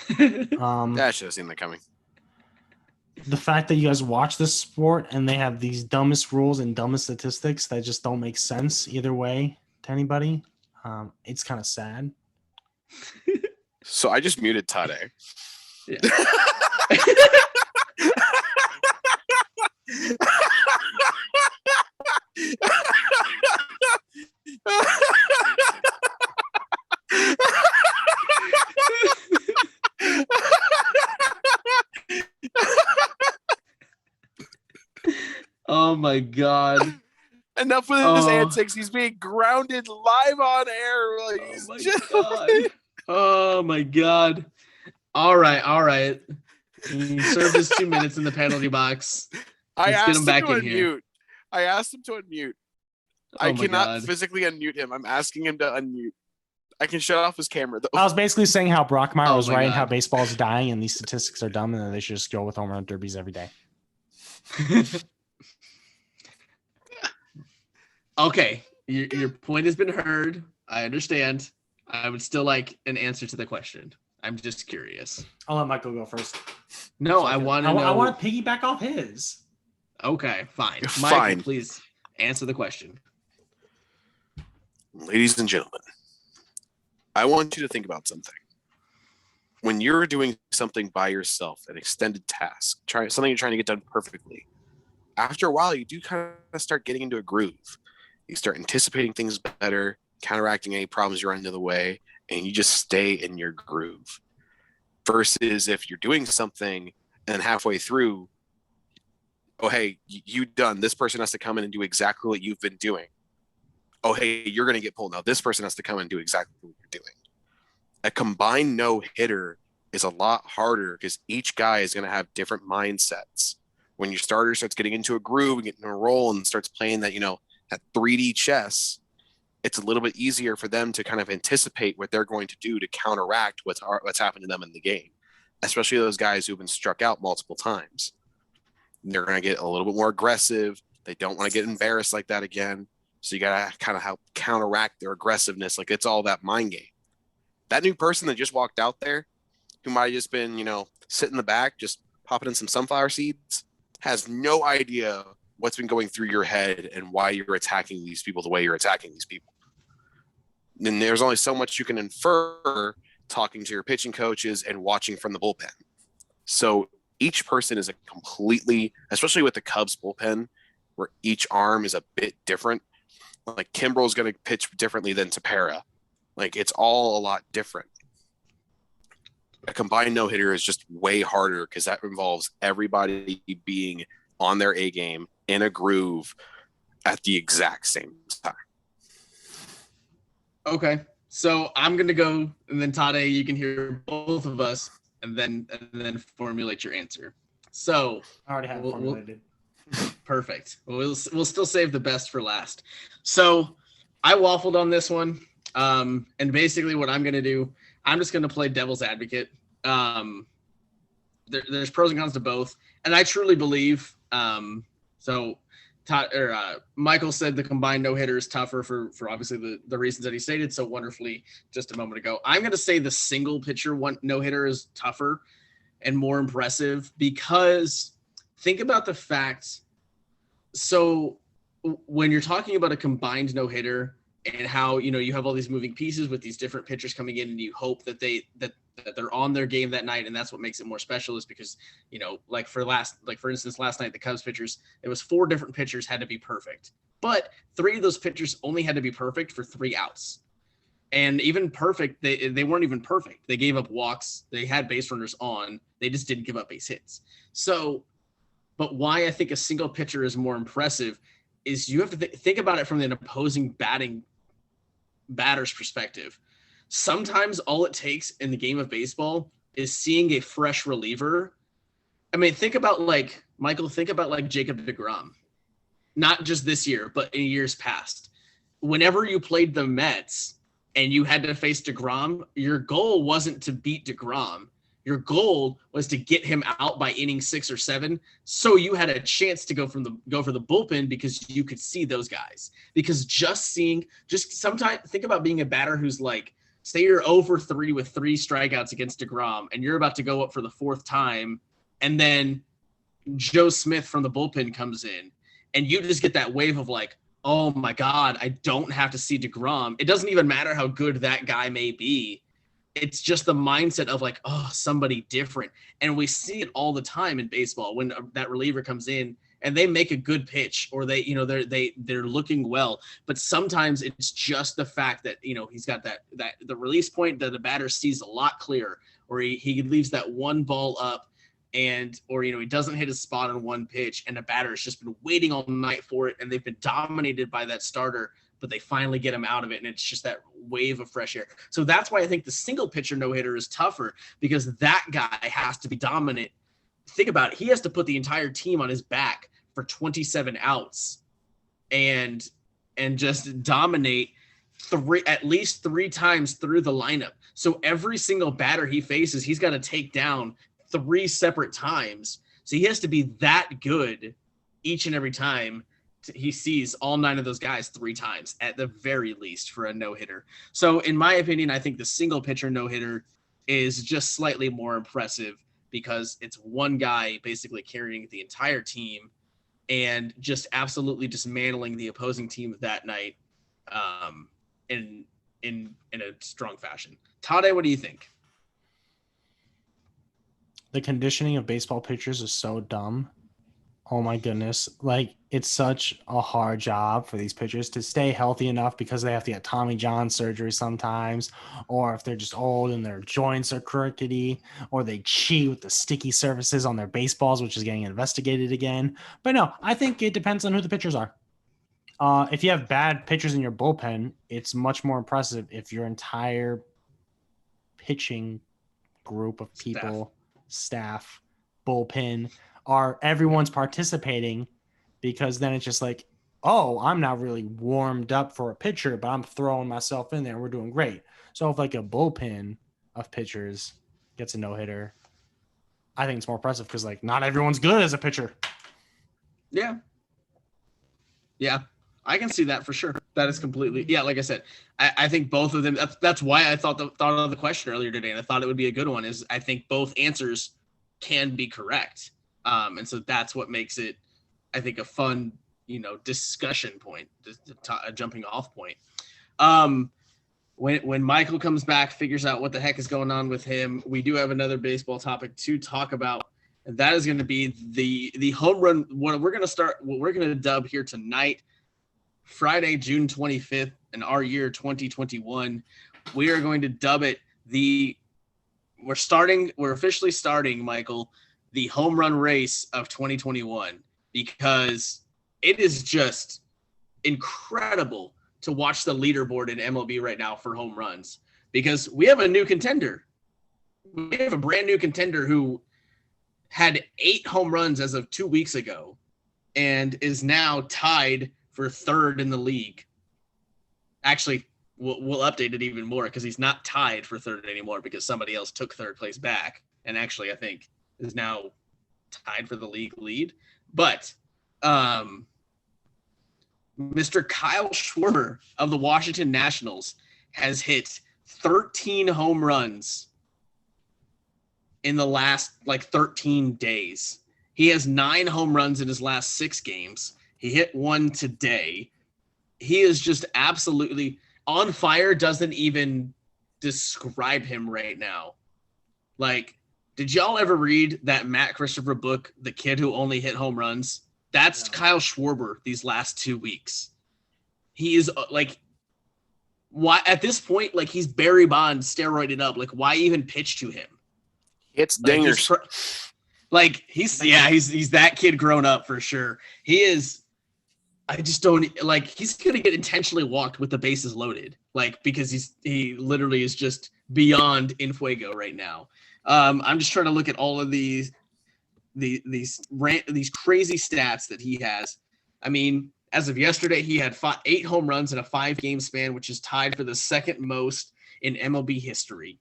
I should have seen that coming. The fact that you guys watch this sport and they have these dumbest rules and dumbest statistics that just don't make sense either way to anybody, it's kind of sad. So I just muted Tade. Yeah. Oh my God. Enough with his antics. He's being grounded live on air. Oh my God. All right. He served his 2 minutes in the penalty box. I asked him to unmute. I cannot physically unmute him. I'm asking him to unmute. I can shut off his camera, though. I was basically saying how Brockmeyer was right, how baseball is dying and these statistics are dumb and that they should just go with home run derbies every day. Okay, your point has been heard. I understand. I would still like an answer to the question. I'm just curious. I'll let Michael go first. No, I want to know. I want to piggyback off his. Okay, fine. Michael, please answer the question. Ladies and gentlemen, I want you to think about something. When you're doing something by yourself, an extended task, something you're trying to get done perfectly, after a while, you do kind of start getting into a groove. You start anticipating things better, counteracting any problems you run into the way, and you just stay in your groove. Versus if you're doing something and halfway through, oh, hey, you done. This person has to come in and do exactly what you've been doing. Oh, hey, you're going to get pulled. Now this person has to come and do exactly what you're doing. A combined no-hitter is a lot harder because each guy is going to have different mindsets. When your starter starts getting into a groove and getting a roll and starts playing that, that 3D chess, it's a little bit easier for them to kind of anticipate what they're going to do to counteract what's happened to them in the game, especially those guys who've been struck out multiple times. They're going to get a little bit more aggressive. They don't want to get embarrassed like that again. So you got to kind of help counteract their aggressiveness. Like it's all that mind game. That new person that just walked out there, who might have just been, sitting in the back, just popping in some sunflower seeds, has no idea what's been going through your head and why you're attacking these people the way you're attacking these people. And there's only so much you can infer talking to your pitching coaches and watching from the bullpen. So each person is a completely, especially with the Cubs bullpen, where each arm is a bit different. Like Kimbrel's going to pitch differently than Tepera. Like it's all a lot different. A combined no-hitter is just way harder because that involves everybody being on their A game in a groove at the exact same time. Okay, so I'm gonna go, and then Tade, you can hear both of us, and then formulate your answer. So I already have formulated. Perfect. We'll still save the best for last. So I waffled on this one, and basically what I'm gonna do, I'm just gonna play devil's advocate. There's pros and cons to both, and I truly believe. Michael said the combined no-hitter is tougher for obviously the reasons that he stated so wonderfully just a moment ago. I'm going to say the single pitcher no-hitter is tougher and more impressive because think about the fact. So when you're talking about a combined no-hitter, and how, you have all these moving pieces with these different pitchers coming in, and you hope that they're on their game that night. And that's what makes it more special, is because, for instance, last night, the Cubs pitchers, it was 4 different pitchers had to be perfect, but 3 of those pitchers only had to be perfect for 3 outs. And even perfect, they weren't even perfect. They gave up walks. They had base runners on. They just didn't give up base hits. So, but why I think a single pitcher is more impressive is you have to think about it from an opposing batter's perspective. Sometimes all it takes in the game of baseball is seeing a fresh reliever. I mean, think about like Jacob deGrom, not just this year, but in years past. Whenever you played the Mets and you had to face deGrom, your goal wasn't to beat deGrom. Your goal was to get him out by inning 6 or 7, so you had a chance to go for the bullpen, because you could see those guys. Because just sometimes think about being a batter who's like, say you're 0-for-3 with 3 strikeouts against deGrom, and you're about to go up for the 4th time, and then Joe Smith from the bullpen comes in, and you just get that wave of like, oh my God, I don't have to see deGrom. It doesn't even matter how good that guy may be. It's just the mindset of like, oh, somebody different. And we see it all the time in baseball when that reliever comes in and they make a good pitch, or they're looking well. But sometimes it's just the fact that, he's got that the release point that the batter sees a lot clearer, or he leaves that one ball up, or he doesn't hit his spot on one pitch, and the batter has just been waiting all night for it, and they've been dominated by that starter, but they finally get him out of it, and it's just that wave of fresh air. So that's why I think the single pitcher no-hitter is tougher, because that guy has to be dominant. Think about it. He has to put the entire team on his back for 27 outs and just dominate at least 3 times through the lineup. So every single batter he faces, he's got to take down 3 separate times. So he has to be that good each and every time he sees all 9 of those guys 3 times at the very least for a no-hitter. So in my opinion, I think the single pitcher no-hitter is just slightly more impressive, because it's one guy basically carrying the entire team and just absolutely dismantling the opposing team that night in a strong fashion. Tade, what do you think? The conditioning of baseball pitchers is so dumb. Oh my goodness. Like, it's such a hard job for these pitchers to stay healthy enough, because they have to get Tommy John surgery sometimes, or if they're just old and their joints are crookedy, or they cheat with the sticky surfaces on their baseballs, which is getting investigated again. But no, I think it depends on who the pitchers are. If you have bad pitchers in your bullpen, it's much more impressive if your entire pitching group of people, staff, bullpen, everyone's participating, because then it's just like, oh, I'm not really warmed up for a pitcher, but I'm throwing myself in there. We're doing great. So if like a bullpen of pitchers gets a no-hitter, I think it's more impressive, because like not everyone's good as a pitcher. Yeah, I can see that for sure. That is completely, like I said, I think both of them. That's why I thought of the question earlier today, and I thought it would be a good one. Is I think both answers can be correct. And so that's what makes it, I think, a fun, discussion point, a jumping off point. When Michael comes back, figures out what the heck is going on with him, we do have another baseball topic to talk about, and that is going to be the home run. What we're going to dub here tonight, Friday, June 25th, in our year 2021. We are going to dub it we're officially starting, Michael, the home run race of 2021, because it is just incredible to watch the leaderboard in MLB right now for home runs, because we have a new contender. We have a brand new contender who had 8 home runs as of 2 weeks ago and is now tied for 3rd in the league. Actually, we'll update it even more, because he's not tied for 3rd anymore, because somebody else took 3rd place back, and actually I think is now tied for the league lead. But Mr. Kyle Schwarber of the Washington Nationals has hit 13 home runs in the last 13 days. He has 9 home runs in his last 6 games. He hit 1 today. he is just absolutely on fire. Doesn't even describe him right now. Like, did y'all ever read that Matt Christopher book, The Kid Who Only Hit Home Runs? That's Kyle Schwarber these last 2 weeks. He is like, why at this point, like he's Barry Bonds steroided up. Like, why even pitch to him? It's dingers. He's that kid grown up for sure. He is. I just don't like. He's gonna get intentionally walked with the bases loaded, like because he literally is just beyond in fuego right now. I'm just trying to look at all of these crazy stats that he has. I mean, as of yesterday, he had 8 home runs in a 5-game span, which is tied for the second most in MLB history.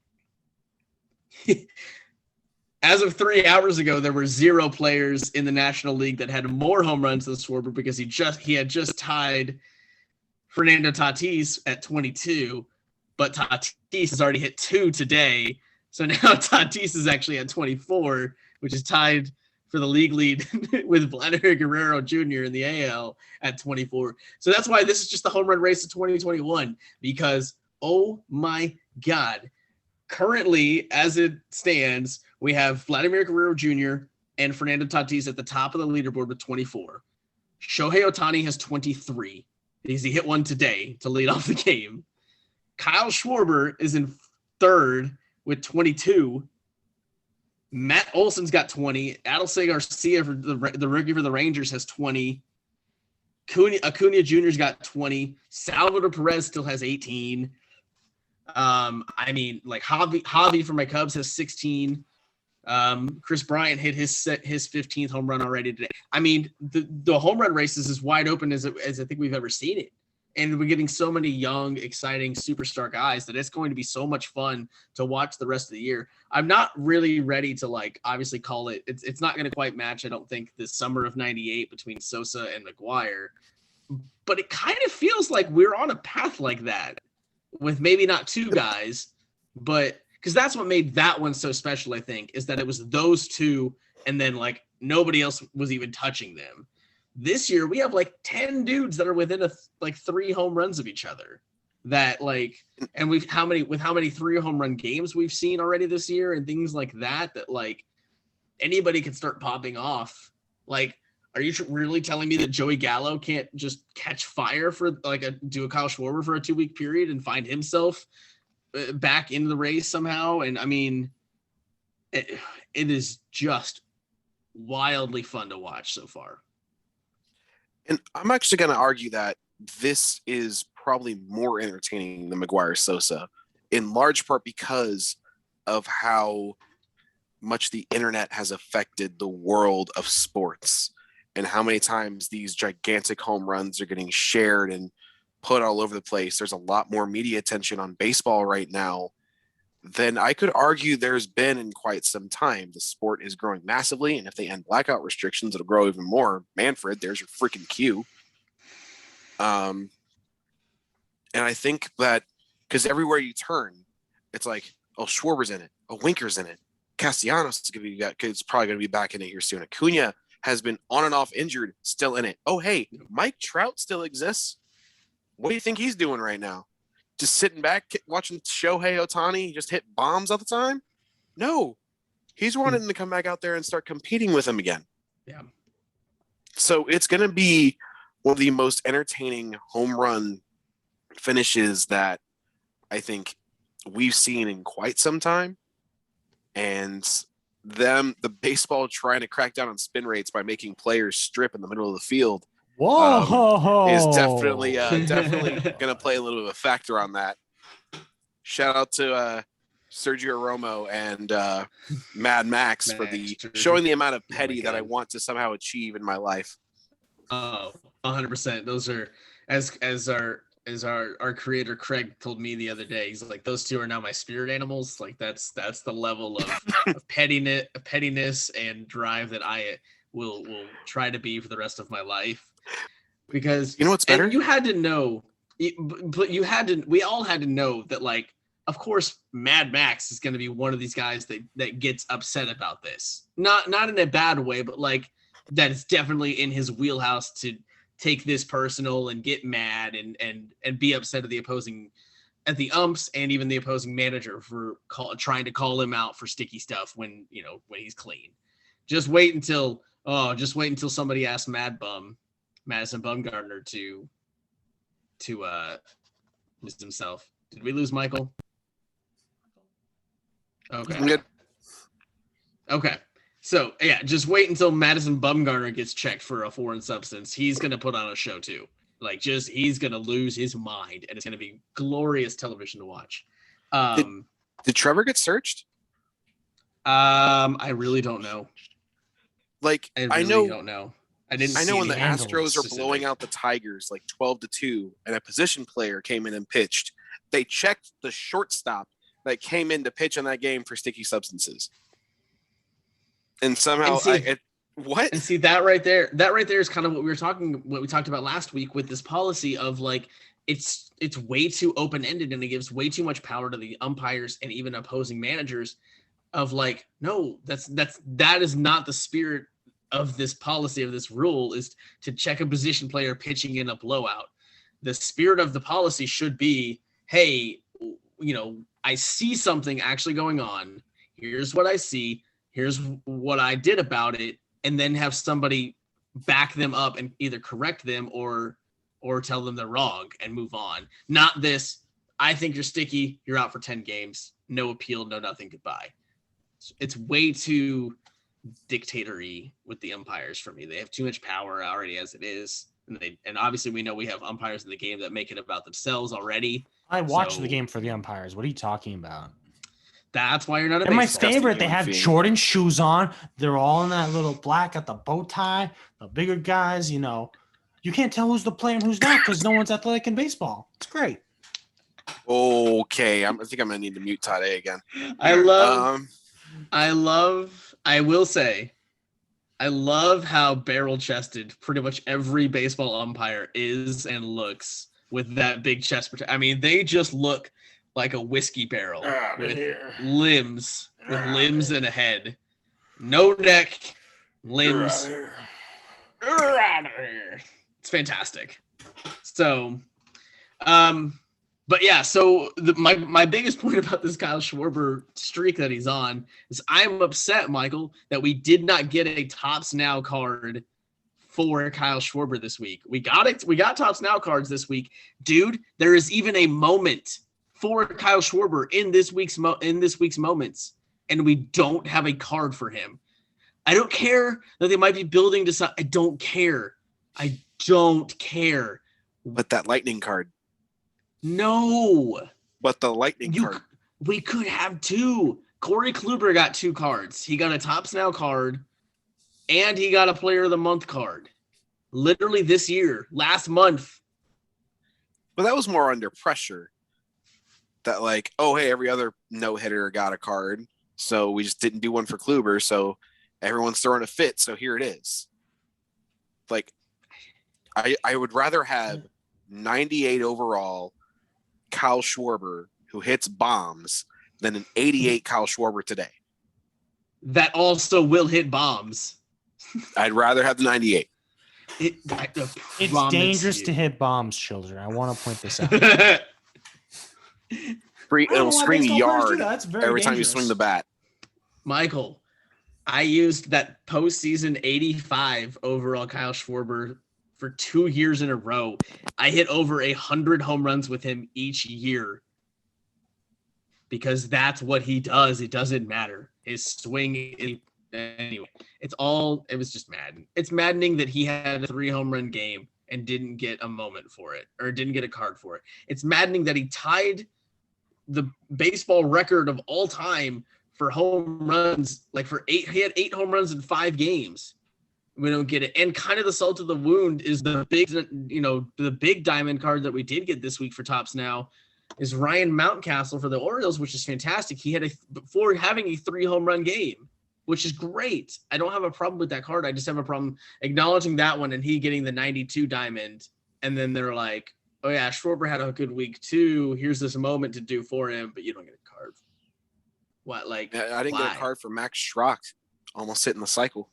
As of 3 hours ago, there were 0 players in the National League that had more home runs than Schwarber because he had just tied Fernando Tatis at 22, but Tatis has already hit 2 today. So now Tatis is actually at 24, which is tied for the league lead with Vladimir Guerrero Jr. in the AL at 24. So that's why this is just the home run race of 2021, because, oh my God, currently, as it stands, we have Vladimir Guerrero Jr. and Fernando Tatis at the top of the leaderboard with 24. Shohei Ohtani has 23. He hit one today to lead off the game. Kyle Schwarber is in third with 22. Matt Olson's got 20. Adelson Garcia, for the rookie for the Rangers, has 20. Acuna Jr.'s got 20. Salvador Perez still has 18. I mean, like Javi for my Cubs has 16. Chris Bryant hit his 15th home run already today. I mean, the home run race is as wide open as I think we've ever seen it. And we're getting so many young, exciting superstar guys that it's going to be so much fun to watch the rest of the year. I'm not really ready to obviously call it. It's not going to quite match, I don't think, the summer of '98 between Sosa and McGwire. But it kind of feels like we're on a path like that with maybe not 2 guys, but because that's what made that one so special, I think, is that it was those 2 and then nobody else was even touching them. This year we have 10 dudes that are within 3 home runs of each other that and how many 3 home run games we've seen already this year and things like that anybody can start popping off. Are you really telling me that Joey Gallo can't just catch fire for do a Kyle Schwarber for a 2-week period and find himself back into the race somehow? And I mean, it is just wildly fun to watch so far. And I'm actually going to argue that this is probably more entertaining than McGwire Sosa, in large part because of how much the internet has affected the world of sports and how many times these gigantic home runs are getting shared and put all over the place. There's a lot more media attention on baseball right now than I could argue there's been in quite some time. The sport is growing massively, and if they end blackout restrictions, it'll grow even more. Manfred, there's your freaking cue. And I think that because everywhere you turn, it's Schwarber's in it. Winker's in it. Castellanos is going to be it's probably going to be back in it here soon. Acuna has been on and off injured, still in it. Oh, hey, Mike Trout still exists. What do you think he's doing right now? Just sitting back, watching Shohei Ohtani just hit bombs all the time? No. He's wanting to come back out there and start competing with him again. Yeah. So it's going to be one of the most entertaining home run finishes that I think we've seen in quite some time. And the baseball trying to crack down on spin rates by making players strip in the middle of the field is definitely going to play a little bit of a factor on that. Shout out to Sergio Romo and Mad Max for showing the amount of petty that I want to somehow achieve in my life. Oh, 100%. Those are as our creator Craig told me the other day. He's like, those 2 are now my spirit animals. That's the level of pettiness and drive that I will try to be for the rest of my life. Because you know what's better? You had to know, but we all had to know that of course Mad Max is going to be one of these guys that gets upset about this. Not in a bad way, but that is definitely in his wheelhouse take this personal and get mad and be upset at the umps and even the opposing manager for trying to call him out for sticky stuff when he's clean. Just wait until somebody asks Madison Bumgarner to lose himself. Did we lose Michael? Okay. Good. Okay. So yeah, just wait until Madison Bumgarner gets checked for a foreign substance. He's gonna put on a show too. He's gonna lose his mind, and it's gonna be glorious television to watch. Did Trevor get searched? I really don't know. I know. Don't know. I know when the Astros are blowing out the Tigers 12-2, and a position player came in and pitched, they checked the shortstop that came in to pitch in that game for sticky substances. And somehow, what? And see that right there is kind of what we talked about last week with this policy of it's way too open-ended, and it gives way too much power to the umpires and even opposing managers of no, that is not the spirit of this policy, of this rule, is to check a position player pitching in a blowout. The spirit of the policy should be, hey, I see something actually going on. Here's what I see. Here's what I did about it. And then have somebody back them up and either correct them or tell them they're wrong and move on. Not this, I think you're sticky, you're out for 10 games, no appeal, no nothing, goodbye. It's way too dictatory with the umpires for me. They have too much power already as it is. And obviously we know we have umpires in the game that make it about themselves already. I watch the game for the umpires. What are you talking about? That's why you're not a And my favorite, they have Jordan shoes on. They're all in that little black at the bow tie. The bigger guys, you can't tell who's the player and who's not because no one's athletic in baseball. It's great. Okay, I think I'm gonna need to mute Tade again. I will say, I love how barrel-chested pretty much every baseball umpire is and looks with that big chest protection. I mean, they just look like a whiskey barrel with limbs and a head. No neck, limbs. It's fantastic. So, but yeah, so my biggest point about this Kyle Schwarber streak that he's on is I'm upset, Michael, that we did not get a Tops Now card for Kyle Schwarber this week. We got it. We got Tops Now cards this week. Dude, there is even a moment for Kyle Schwarber in this week's moments, and we don't have a card for him. I don't care that they might be building to some. I don't care. But that lightning card. No. But the lightning card. We could have two. Corey Kluber got two cards. He got a Tops Now card, and he got a Player of the Month card. Literally this year, last month. But that was more under pressure. That hey, every other no-hitter got a card, so we just didn't do one for Kluber, so everyone's throwing a fit, so here it is. I would rather have 98 overall Kyle Schwarber who hits bombs than an 88 Kyle Schwarber today. That also will hit bombs. I'd rather have the 98. It's dangerous to hit bombs, children. I want to point this out. It'll scream yard every time you swing the bat. Michael, I used that postseason 85 overall Kyle Schwarber for 2 years in a row. I hit over 100 home runs with him each year because that's what he does. It doesn't matter. His swing, anyway, it was just maddening. It's maddening that he had a 3 home run game and didn't get a moment for it or didn't get a card for it. It's maddening that he tied the baseball record of all time for home runs, he had 8 home runs in 5 games. We don't get it. And kind of the salt of the wound is the big diamond card that we did get this week for Tops Now is Ryan Mountcastle for the Orioles, which is fantastic. He had before having a 3 home run game, which is great. I don't have a problem with that card. I just have a problem acknowledging that one and he getting the 92 diamond. And then they're like, oh yeah, Schwarber had a good week too. Here's this moment to do for him, but you don't get a card. What, I didn't get a card for Max Schrock almost hitting the cycle.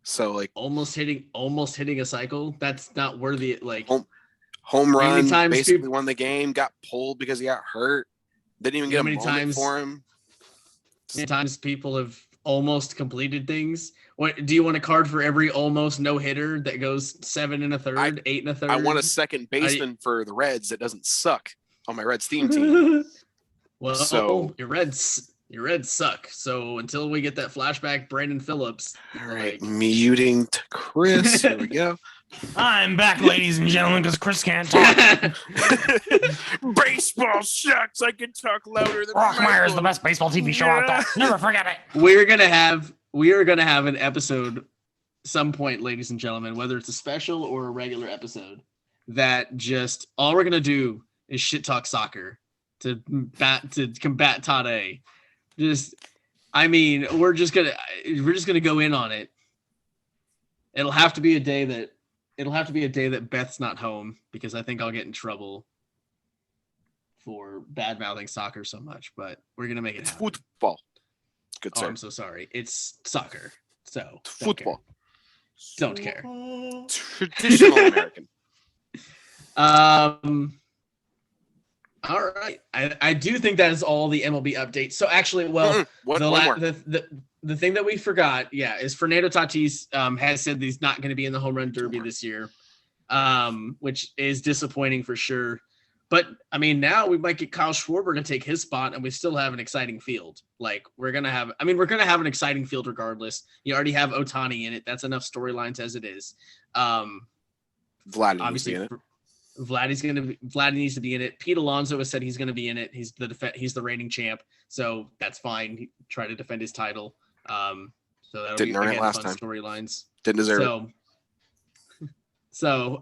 So like almost hitting a cycle. That's not worthy. Like home run, basically people won the game. Got pulled because he got hurt. Didn't even get a moment for him. How many times people have almost completed things? What do you want a card for every almost no hitter that goes 7 1/3, 8 1/3? I want a second baseman for the Reds that doesn't suck on my Reds team. Well, so your Reds suck. So until we get that flashback, Brandon Phillips. All right, muting to Chris. Here we go. I'm back, ladies and gentlemen, because Chris can't talk. Baseball sucks. I can talk louder than Rockmeyer is the best baseball TV show out there. Never forget it. We are gonna have an episode some point, ladies and gentlemen, whether it's a special or a regular episode, that just all we're gonna do is shit talk soccer to combat Tade. We're just gonna go in on it. It'll have to be a day that Beth's not home, because I think I'll get in trouble for bad mouthing soccer so much. But we're gonna make it happen. Football. Good sir. I'm so sorry. It's soccer. So football. Don't care. Traditional American. All right. I do think that is all the MLB updates. So actually, well, one more. The thing that we forgot, is Fernando Tatis has said that he's not going to be in the home run derby this year, which is disappointing for sure. But I mean, now we might get Kyle Schwarber to take his spot, and we still have an exciting field. Like we're gonna have an exciting field regardless. You already have Ohtani in it. That's enough storylines as it is. Vlad obviously, Vlad needs to be in it. Pete Alonso has said he's going to be in it. He's the reigning champ, so that's fine. He tried to defend his title. So that'll Didn't earn it last fun time. Storylines. Didn't deserve it. So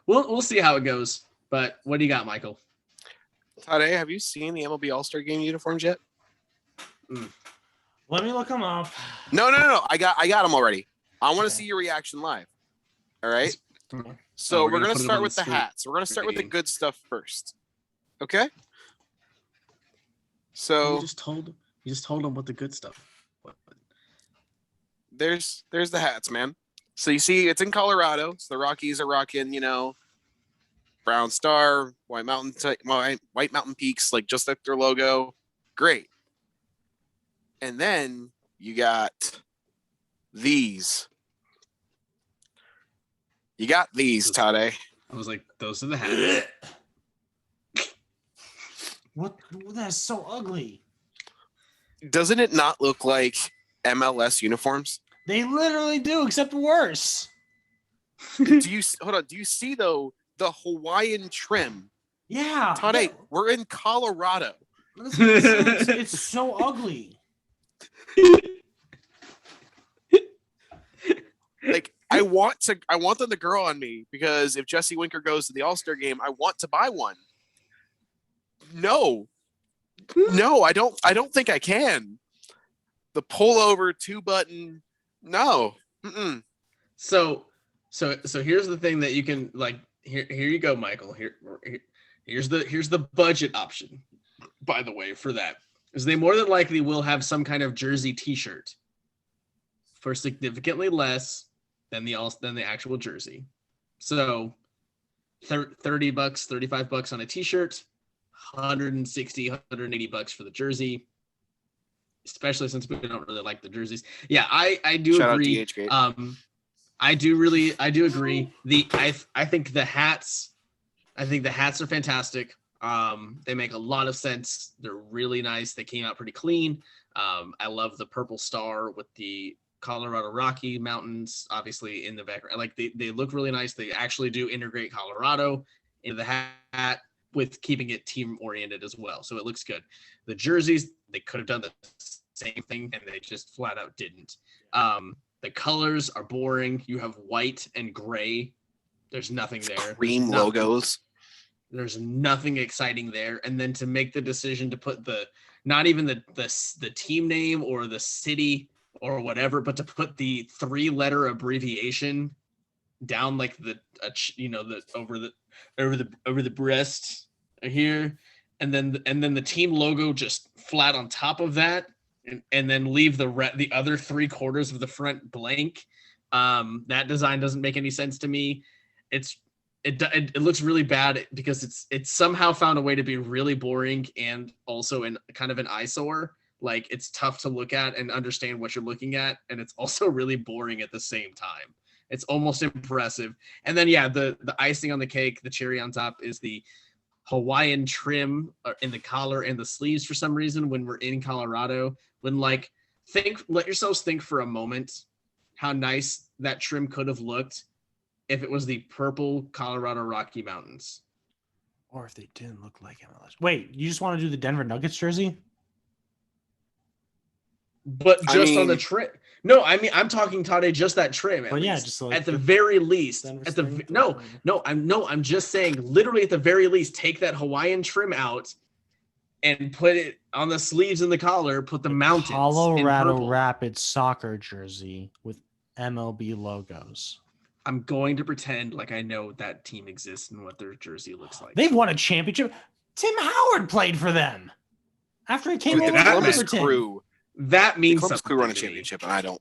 we'll see how it goes. But what do you got, Michael? Tade, have you seen the MLB All-Star Game uniforms yet? Let me look them up. No. I got them already. I want to see your reaction live. All right. So we're gonna start with the hats. We're gonna start with the good stuff first. Okay. So you just told them what the good stuff. There's the hats, man. So you see, it's in Colorado. So the Rockies are rocking, brown star, white mountain peaks, like just like their logo. Great. And then you got these. You got these, Tade. I was like, those are the hats. What? That's so ugly. Doesn't it not look like MLS uniforms? They literally do, except worse. Do you see though the Hawaiian trim? Yeah. Tade, we're in Colorado. It's so ugly. Like I want them to grow on me, because if Jesse Winker goes to the All-Star game, I want to buy one. No, I don't think I can. The pullover 2-button, no. Mm-mm. So here's the thing that you can like. Here you go, Michael. Here's the budget option. By the way, for that, is they more than likely will have some kind of jersey T-shirt for significantly less than the actual jersey. So $30, $35 on a T-shirt, $160, $180 for the jersey. Especially since we don't really like the jerseys. Yeah, I do Shout agree. Out DHgate. I do agree. I think the hats are fantastic. They make a lot of sense. They're really nice. They came out pretty clean. I love the purple star with the Colorado Rocky Mountains, obviously in the background. Like they look really nice. They actually do integrate Colorado into the hat with keeping it team oriented as well. So it looks good. The jerseys, they could have done the same thing and they just flat out didn't. The colors are boring. You have white and gray. There's nothing there. Cream logos. There's nothing exciting there. And then to make the decision to put not even the team name or the city or whatever, but to put the 3-letter abbreviation down like over the breast here, and then the team logo just flat on top of that. and then leave the other 3/4 of the front blank. That design doesn't make any sense to me. It looks really bad because it's somehow found a way to be really boring and also in kind of an eyesore. Like, it's tough to look at and understand what you're looking at, and it's also really boring at the same time. It's almost impressive. And then the icing on the cake, the cherry on top, is the Hawaiian trim in the collar and the sleeves for some reason when we're in Colorado. When let yourselves think for a moment how nice that trim could have looked if it was the purple Colorado Rocky Mountains. Or if they didn't look like MLS. Wait, you just want to do the Denver Nuggets jersey? But on the trim. No, I mean, I'm talking, Tade, just that trim. Just like at the very least. I'm just saying, literally at the very least, take that Hawaiian trim out and put it on the sleeves and the collar. Put the mountains. Colorado Rapids soccer jersey with MLB logos. I'm going to pretend like I know that team exists and what their jersey looks like. They've won a championship. Tim Howard played for them after he came over the Columbus Crew. That means Columbus Crew run a championship, and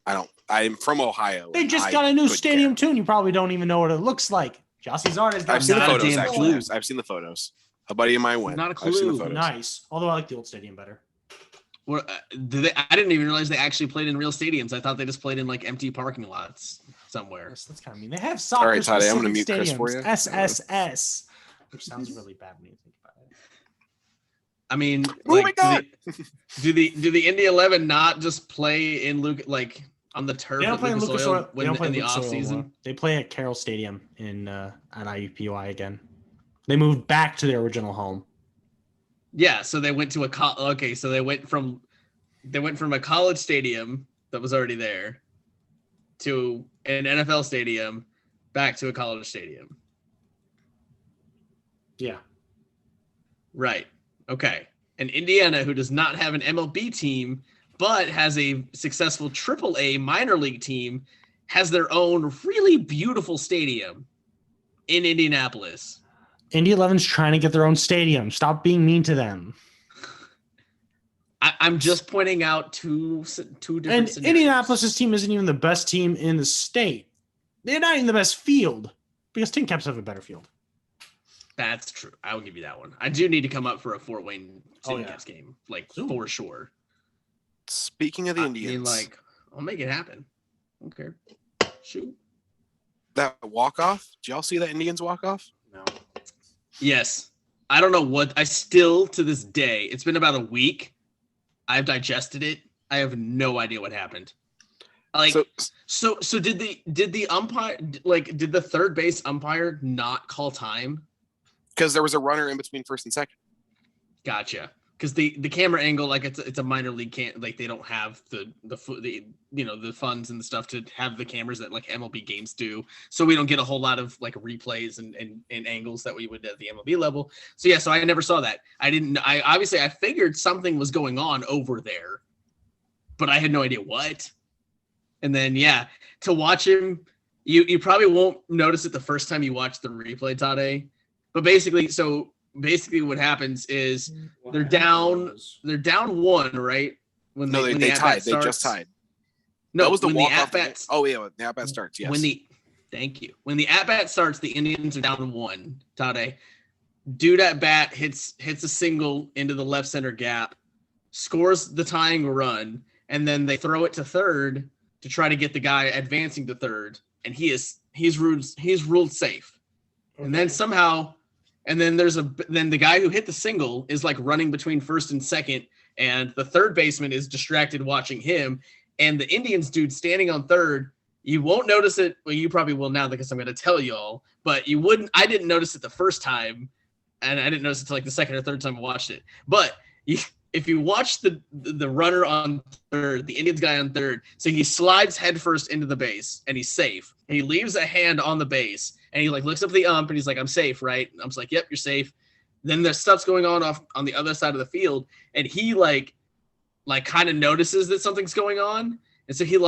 I'm from Ohio. They just got a new stadium too, and you probably don't even know what it looks like. Jossie's artist. I've seen the photos. Actually, I've seen the photos. A buddy of mine went. Not a clue. I've seen the photos. Nice. Although I like the old stadium better. Well, I didn't even realize they actually played in real stadiums. I thought they just played in like empty parking lots somewhere. Yes, that's kind of mean. They have soccer. All right, Toddy, I'm going to mute stadiums. Chris for you. SSS, which sounds really bad when you think about it. I mean, do the Indy 11 not just play in on the turf? They don't play in Lucas Oil in the off season. They play at Carroll Stadium at IUPUI again. They moved back to their original home. Yeah, so they went to so they went from a college stadium that was already there to an NFL stadium, back to a college stadium. Yeah. Right. Okay. And Indiana, who does not have an MLB team, but has a successful AAA minor league team, has their own really beautiful stadium in Indianapolis. Indy 11's trying to get their own stadium. Stop being mean to them. I'm just pointing out two different scenarios. Indianapolis' team isn't even the best team in the state. They're not even the best field because Tin Caps have a better field. That's true. I will give you that one. I do need to come up for a Fort Wayne Tin Caps game, for sure. Speaking of the Indians, I'll make it happen. Okay. Shoot. That walk-off, did y'all see that Indians walk-off? No. Yes. I don't know what, I still, to this day, it's been about a week. I've digested it. I have no idea what happened. So did the umpire, did the third base umpire not call time? Because there was a runner in between first and second. Gotcha. Because the camera angle, it's a minor league they don't have the funds and the stuff to have the cameras that MLB games do. So we don't get a whole lot of replays and angles that we would at the MLB level. So I never saw that. I figured something was going on over there, but I had no idea what. And then to watch him, you probably won't notice it the first time you watch the replay, Tade. But basically what happens is they're down one, right? They tied. They just tied. No, that was the walk-off. The at-bat starts, yes. Thank you. When the at-bat starts, the Indians are down one, Tade. Dude at bat hits a single into the left center gap, scores the tying run, and then they throw it to third to try to get the guy advancing to third, and he's ruled safe. Okay. And then somehow then the guy who hit the single is running between first and second, and the third baseman is distracted watching him, and the Indians dude standing on third. You won't notice it. Well, you probably will now because I'm going to tell y'all, but you wouldn't. I didn't notice it the first time, and I didn't notice it until the second or third time I watched it. But if you watch the runner on third, the Indians guy on third, so he slides headfirst into the base and he's safe. And he leaves a hand on the base and he looks up at the ump and he's like, "I'm safe, right?" And I'm just like, "Yep, you're safe." Then there's stuff's going on the other side of the field, and he kind of notices that something's going on, and so he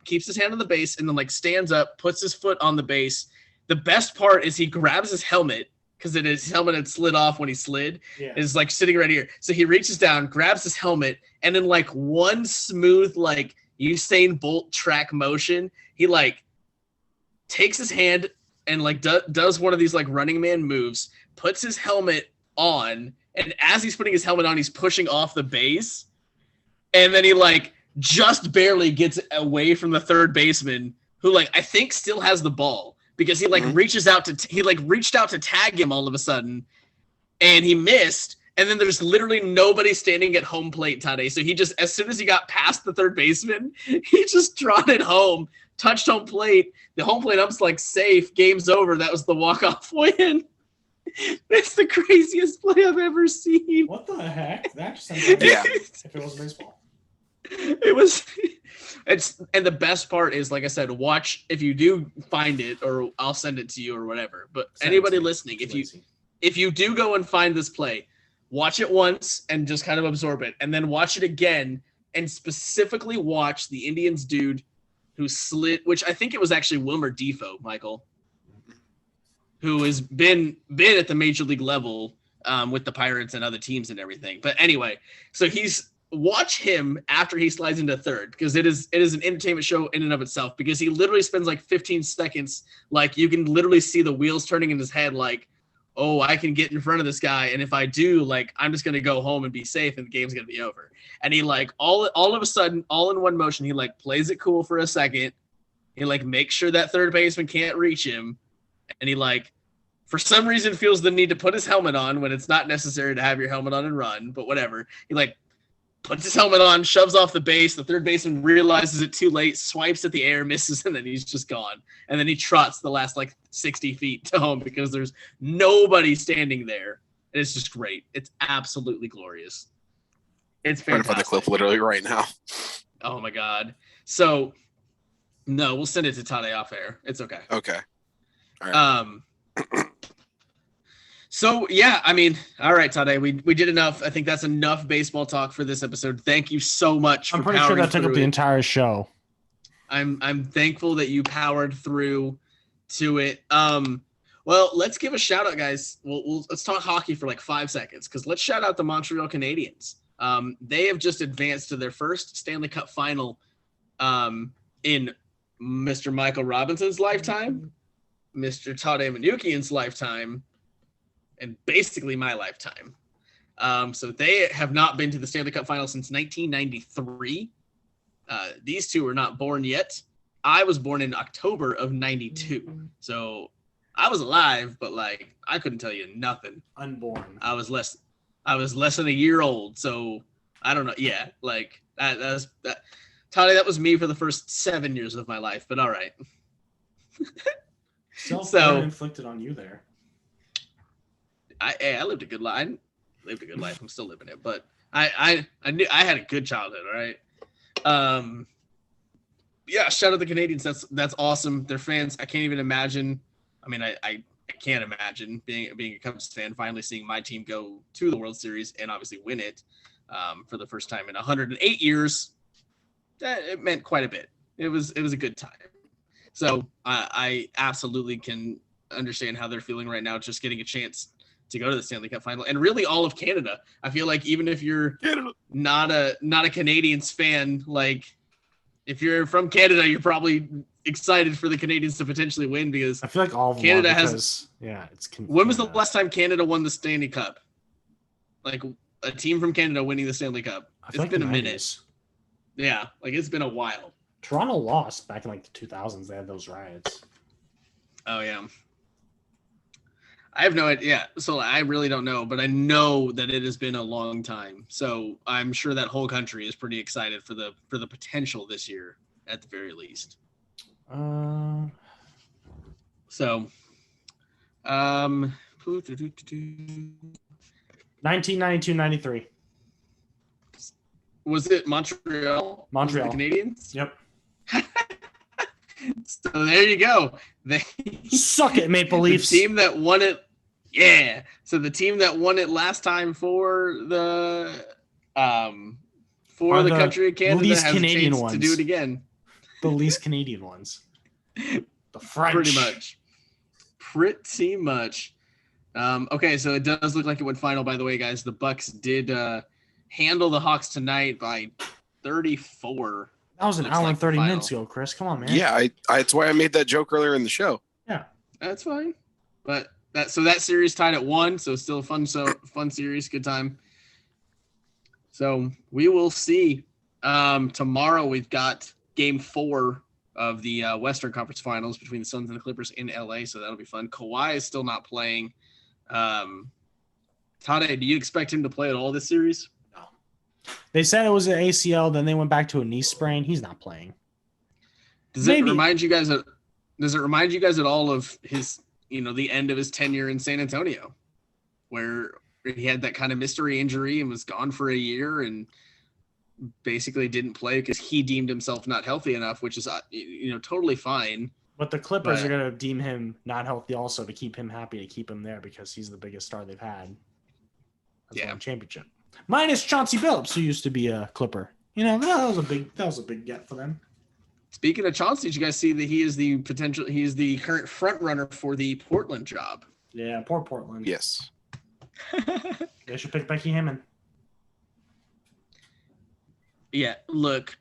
keeps his hand on the base and then stands up, puts his foot on the base. The best part is he grabs his helmet because his helmet had slid off when he slid. Yeah. Is like sitting right here. So he reaches down, grabs his helmet, and in like one smooth like Usain Bolt track motion, he like takes his hand and like does one of these like Running Man moves, puts his helmet on, and as he's putting his helmet on, he's pushing off the base, and then he like just barely gets away from the third baseman, who like I think still has the ball, because he like reached out to tag him all of a sudden, and he missed. And then there's literally nobody standing at home plate, Tade. So he just, as soon as he got past the third baseman, he just trotted home, touched home plate. The home plate ump's like, safe, game's over. That was the walk-off win. That's the craziest play I've ever seen. What the heck? That just sounds like if it was baseball. It was. And the best part is, like I said, watch if you do find it, or I'll send it to you or whatever. But anybody listening, if you do go and find this play, watch it once and just kind of absorb it, and then watch it again and specifically watch the Indians dude who slid, which I think it was actually Wilmer Defoe, Michael, who has been at the major league level with the Pirates and other teams and everything. But anyway, so watch him after he slides into third, because it is an entertainment show in and of itself, because he literally spends like 15 seconds, like you can literally see the wheels turning in his head, like, oh, I can get in front of this guy, and if I do, like, I'm just going to go home and be safe, and the game's going to be over. And he, like, all of a sudden, all in one motion, he, like, plays it cool for a second. He, like, makes sure that third baseman can't reach him. And he, like, for some reason feels the need to put his helmet on when it's not necessary to have your helmet on and run, but whatever. He, like, puts his helmet on, shoves off the base. The third baseman realizes it too late, swipes at the air, misses, and then he's just gone. And then he trots the last like 60 feet to home because there's nobody standing there. And it's just great. It's absolutely glorious. It's fantastic. I'm trying to find the clip literally right now. Oh my God. So no, we'll send it to Tade off air. It's okay. Okay. All right. So, yeah, I mean, all right, Tade, we did enough. I think that's enough baseball talk for this episode. Thank you so much for powering through. I'm pretty sure that took up the entire show. I'm thankful that you powered through to it. Well, let's give a shout out, guys. Let's talk hockey for like 5 seconds, because let's shout out the Montreal Canadiens. They have just advanced to their first Stanley Cup final in Mr. Michael Robinson's lifetime, Mr. Tade Manukian's lifetime, and basically my lifetime. So they have not been to the Stanley Cup final since 1993. These two were not born yet. I was born in October of 92. So I was alive, but like I couldn't tell you nothing. Unborn. I was less than a year old. So I don't know. Yeah, like that. Toddy, that was me for the first 7 years of my life, but all right. Self-harm inflicted on you there. I lived a good life. I'm still living it, but I knew I had a good childhood. All right. Yeah. Shout out the Canadiens. That's awesome. They're fans. I can't even imagine. I mean, I can't imagine being a Cubs fan, finally seeing my team go to the World Series and obviously win it for the first time in 108 years. It meant quite a bit. It was a good time. So I absolutely can understand how they're feeling right now, just getting a chance to go to the Stanley Cup final, and really all of Canada. I feel like even if you're not a Canadiens fan, like if you're from Canada, you're probably excited for the Canadiens to potentially win, because I feel like all of Canada has. Yeah, when was the last time Canada won the Stanley Cup? Like a team from Canada winning the Stanley Cup. It's been a minute. Yeah, like it's been a while. Toronto lost back in like the 2000s. They had those riots. Oh yeah. I have no idea. So I really don't know, but I know that it has been a long time. So I'm sure that whole country is pretty excited for the potential this year, at the very least. So, 1992-93. Was it Montreal? Montreal. The Canadiens? Yep. So there you go. They suck it, Maple Leafs. The team that won it. Yeah. So the team that won it last time for the country of Canada least has Canadian a chance ones. to do it again. The least Canadian ones. The French. Pretty much. Okay, so it does look like it went final, by the way, guys. The Bucks did handle the Hawks tonight by 34. That was an hour and 30 minutes ago, Chris. Come on, man. Yeah, that's why I made that joke earlier in the show. Yeah. That's fine. But that series tied at 1, so still a fun series, good time. So we will see. Tomorrow we've got game 4 of the Western Conference Finals between the Suns and the Clippers in LA, so that'll be fun. Kawhi is still not playing. Tade, do you expect him to play at all this series? No. They said it was an ACL, then they went back to a knee sprain. He's not playing. Does it remind you guys at all of his, the end of his tenure in San Antonio, where he had that kind of mystery injury and was gone for a year and basically didn't play because he deemed himself not healthy enough, which is totally fine. But the Clippers are going to deem him not healthy also to keep him happy, to keep him there because he's the biggest star they've had. That's championship. Minus Chauncey Billups, who used to be a Clipper. That was a big get for them. Speaking of Chauncey, did you guys see that he is the current front runner for the Portland job? Yeah, poor Portland. Yes. They should pick Becky Hammond. Yeah, look,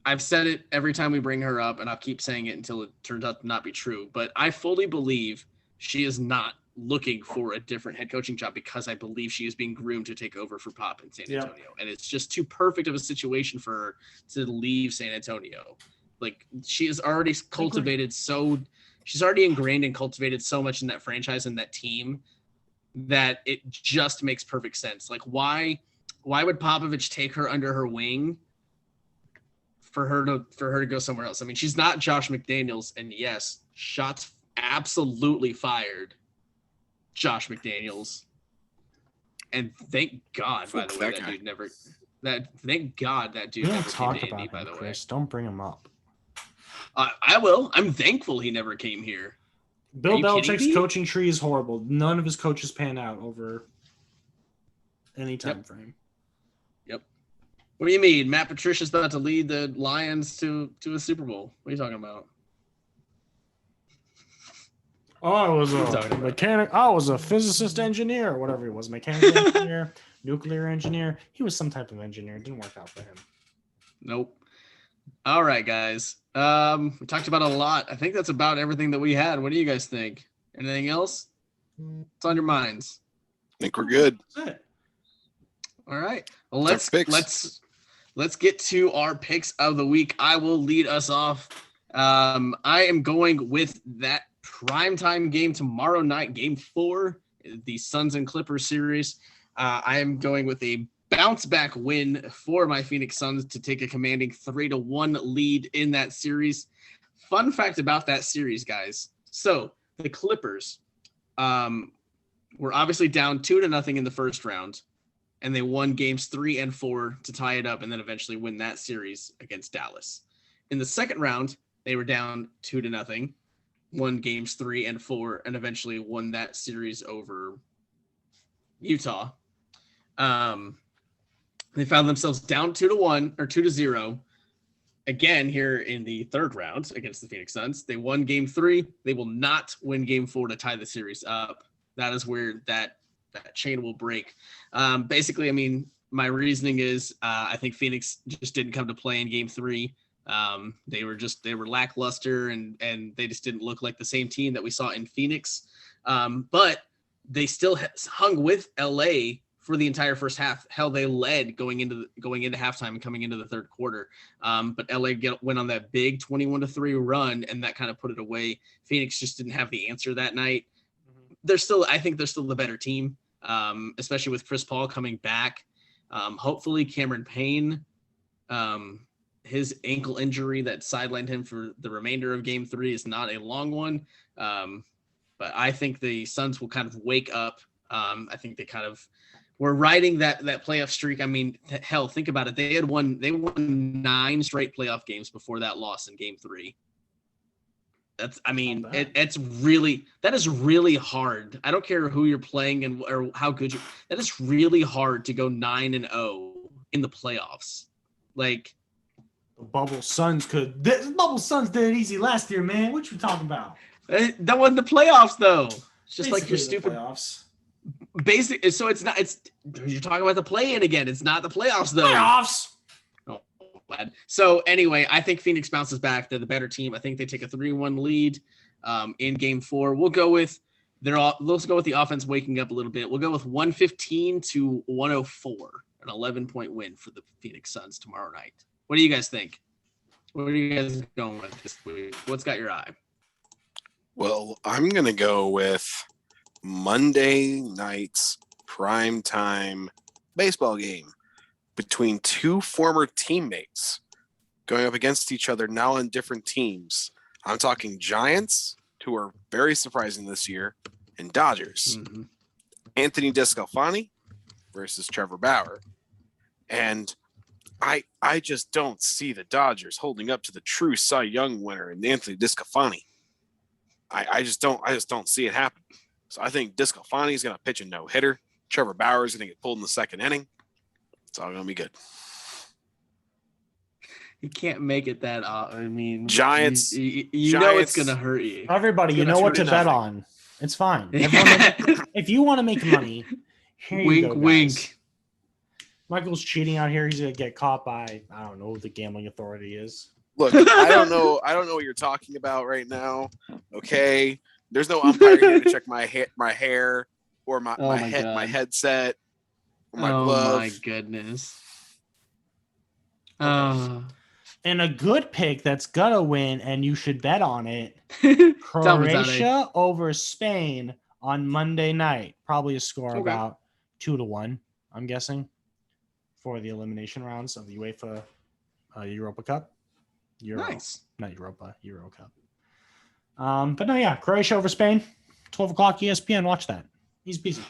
I've said it every time we bring her up, and I'll keep saying it until it turns out to not be true. But I fully believe she is not looking for a different head coaching job because I believe she is being groomed to take over for Pop in San Antonio. Yep. And it's just too perfect of a situation for her to leave San Antonio. Like, she has already she's already ingrained and cultivated so much in that franchise and that team that it just makes perfect sense. Like, why would Popovich take her under her wing for her to go somewhere else? I mean, she's not Josh McDaniels, and yes, shots absolutely fired. Josh McDaniels, and thank God, by the way, that dude never. Thank God that dude never came to Indy. By the way, don't bring him up. I will. I'm thankful he never came here. Bill Belichick's coaching tree is horrible. None of his coaches pan out over any time frame. Yep. What do you mean? Matt Patricia's about to lead the Lions to a Super Bowl. What are you talking about? Oh, I was a mechanic. I was a physicist engineer, or whatever he was. Mechanical engineer, nuclear engineer. He was some type of engineer. It didn't work out for him. Nope. All right, guys. We talked about a lot. I think that's about everything that we had. What do you guys think? Anything else? What's on your minds? I think we're good. That's it. All right. Well, let's get to our picks of the week. I will lead us off. I am going with that primetime game tomorrow night, game 4, the Suns and Clippers series. I am going with a bounce back win for my Phoenix Suns to take a commanding 3-1 lead in that series. Fun fact about that series, guys. So the Clippers were obviously down 2-0 in the first round, and they won games 3 and 4 to tie it up and then eventually win that series against Dallas. In the second round, they were down 2-0, won games 3 and 4, and eventually won that series over Utah. They found themselves down 2-1 or 2-0 again here in the third round against the Phoenix Suns. They won game 3. They will not win game 4 to tie the series up. That is where that chain will break. Basically, I mean, my reasoning is I think Phoenix just didn't come to play in game 3. They were lackluster and they just didn't look like the same team that we saw in Phoenix. But they still hung with LA for the entire first half. Hell, they led going into halftime and coming into the third quarter. But LA went on that big 21-3 run, and that kind of put it away. Phoenix just didn't have the answer that night. I think they're still the better team, especially with Chris Paul coming back. Hopefully Cameron Payne, his ankle injury that sidelined him for the remainder of game 3 is not a long one. But I think the Suns will kind of wake up. I think they kind of were riding that playoff streak. I mean, hell, think about it. They won 9 straight playoff games before that loss in game 3. That is really hard. I don't care who you're playing or how good that is really hard to go 9-0 in the playoffs. Like, the Bubble Suns did it easy last year, man. What you talking about? That wasn't the playoffs, though. It's just like your stupid playoffs. Basic. So it's not. It's you're talking about the play-in again. It's not the playoffs though. Playoffs. Oh, bad. So anyway, I think Phoenix bounces back. They're the better team. I think they take a 3-1 lead in Game 4. We'll go with let's go with the offense waking up a little bit. We'll go with 115-104, an 11-point win for the Phoenix Suns tomorrow night. What do you guys think? What are you guys going with this week? What's got your eye? Well, I'm going to go with Monday night's primetime baseball game between two former teammates going up against each other now on different teams. I'm talking Giants, who are very surprising this year, and Dodgers. Mm-hmm. Anthony Descalfani versus Trevor Bauer. And I just don't see the Dodgers holding up to the true Cy Young winner and Anthony Descalfani. I just don't see it happen. So I think Descalfani is going to pitch a no-hitter. Trevor Bauer is going to get pulled in the second inning. It's all going to be good. You can't make it that. Giants. You know it's going to hurt you. Everybody, you know what to bet on. It's fine. If you want to make money, here you go, guys. Wink. Michael's cheating out here. He's going to get caught by, I don't know who the gambling authority is. Look, I don't know what you're talking about right now. Okay, there's no umpire here to check my hair or my headset or my glove. Oh my goodness. And a good pick that's gonna win, and you should bet on it. Croatia over Spain on Monday night. Probably a score about 2-1. I'm guessing for the elimination rounds of the UEFA Europa Cup. Nice. Not Europa, Euro Cup. But no, yeah, Croatia over Spain, 12 o'clock ESPN. Watch that. He's busy.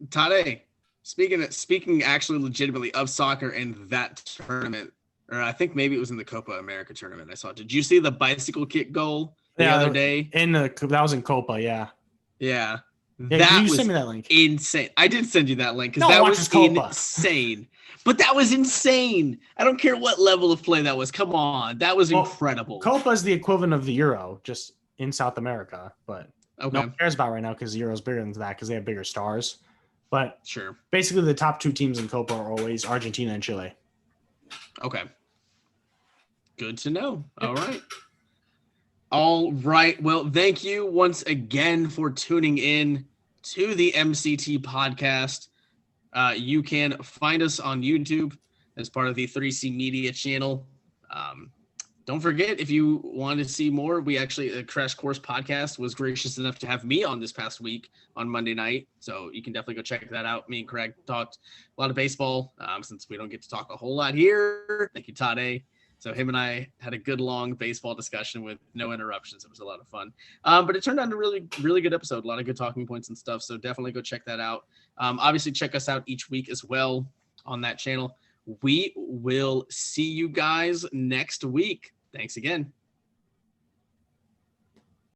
Tade, speaking actually legitimately of soccer and that tournament, or I think maybe it was in the Copa America tournament I saw. Did you see the bicycle kick goal the other day? That was in Copa, yeah. Yeah. That you send me that link. Insane. I did send you that link because that was insane. But that was insane. I don't care what level of play that was. Come on. That was incredible. Copa is the equivalent of the Euro, just in South America. But no one cares about right now because the Euro is bigger than that because they have bigger stars. But sure. Basically, the top two teams in Copa are always Argentina and Chile. Okay. Good to know. All right. Well, thank you once again for tuning in to the MCT podcast. You can find us on YouTube as part of the 3C Media channel. Don't forget, if you want to see more, we actually, Crash Course Podcast was gracious enough to have me on this past week on Monday night. So you can definitely go check that out. Me and Craig talked a lot of baseball since we don't get to talk a whole lot here. Thank you, Tade. So him and I had a good long baseball discussion with no interruptions. It was a lot of fun. But it turned out a really, really good episode. A lot of good talking points and stuff. So definitely go check that out. Obviously, check us out each week as well on that channel. We will see you guys next week. Thanks again.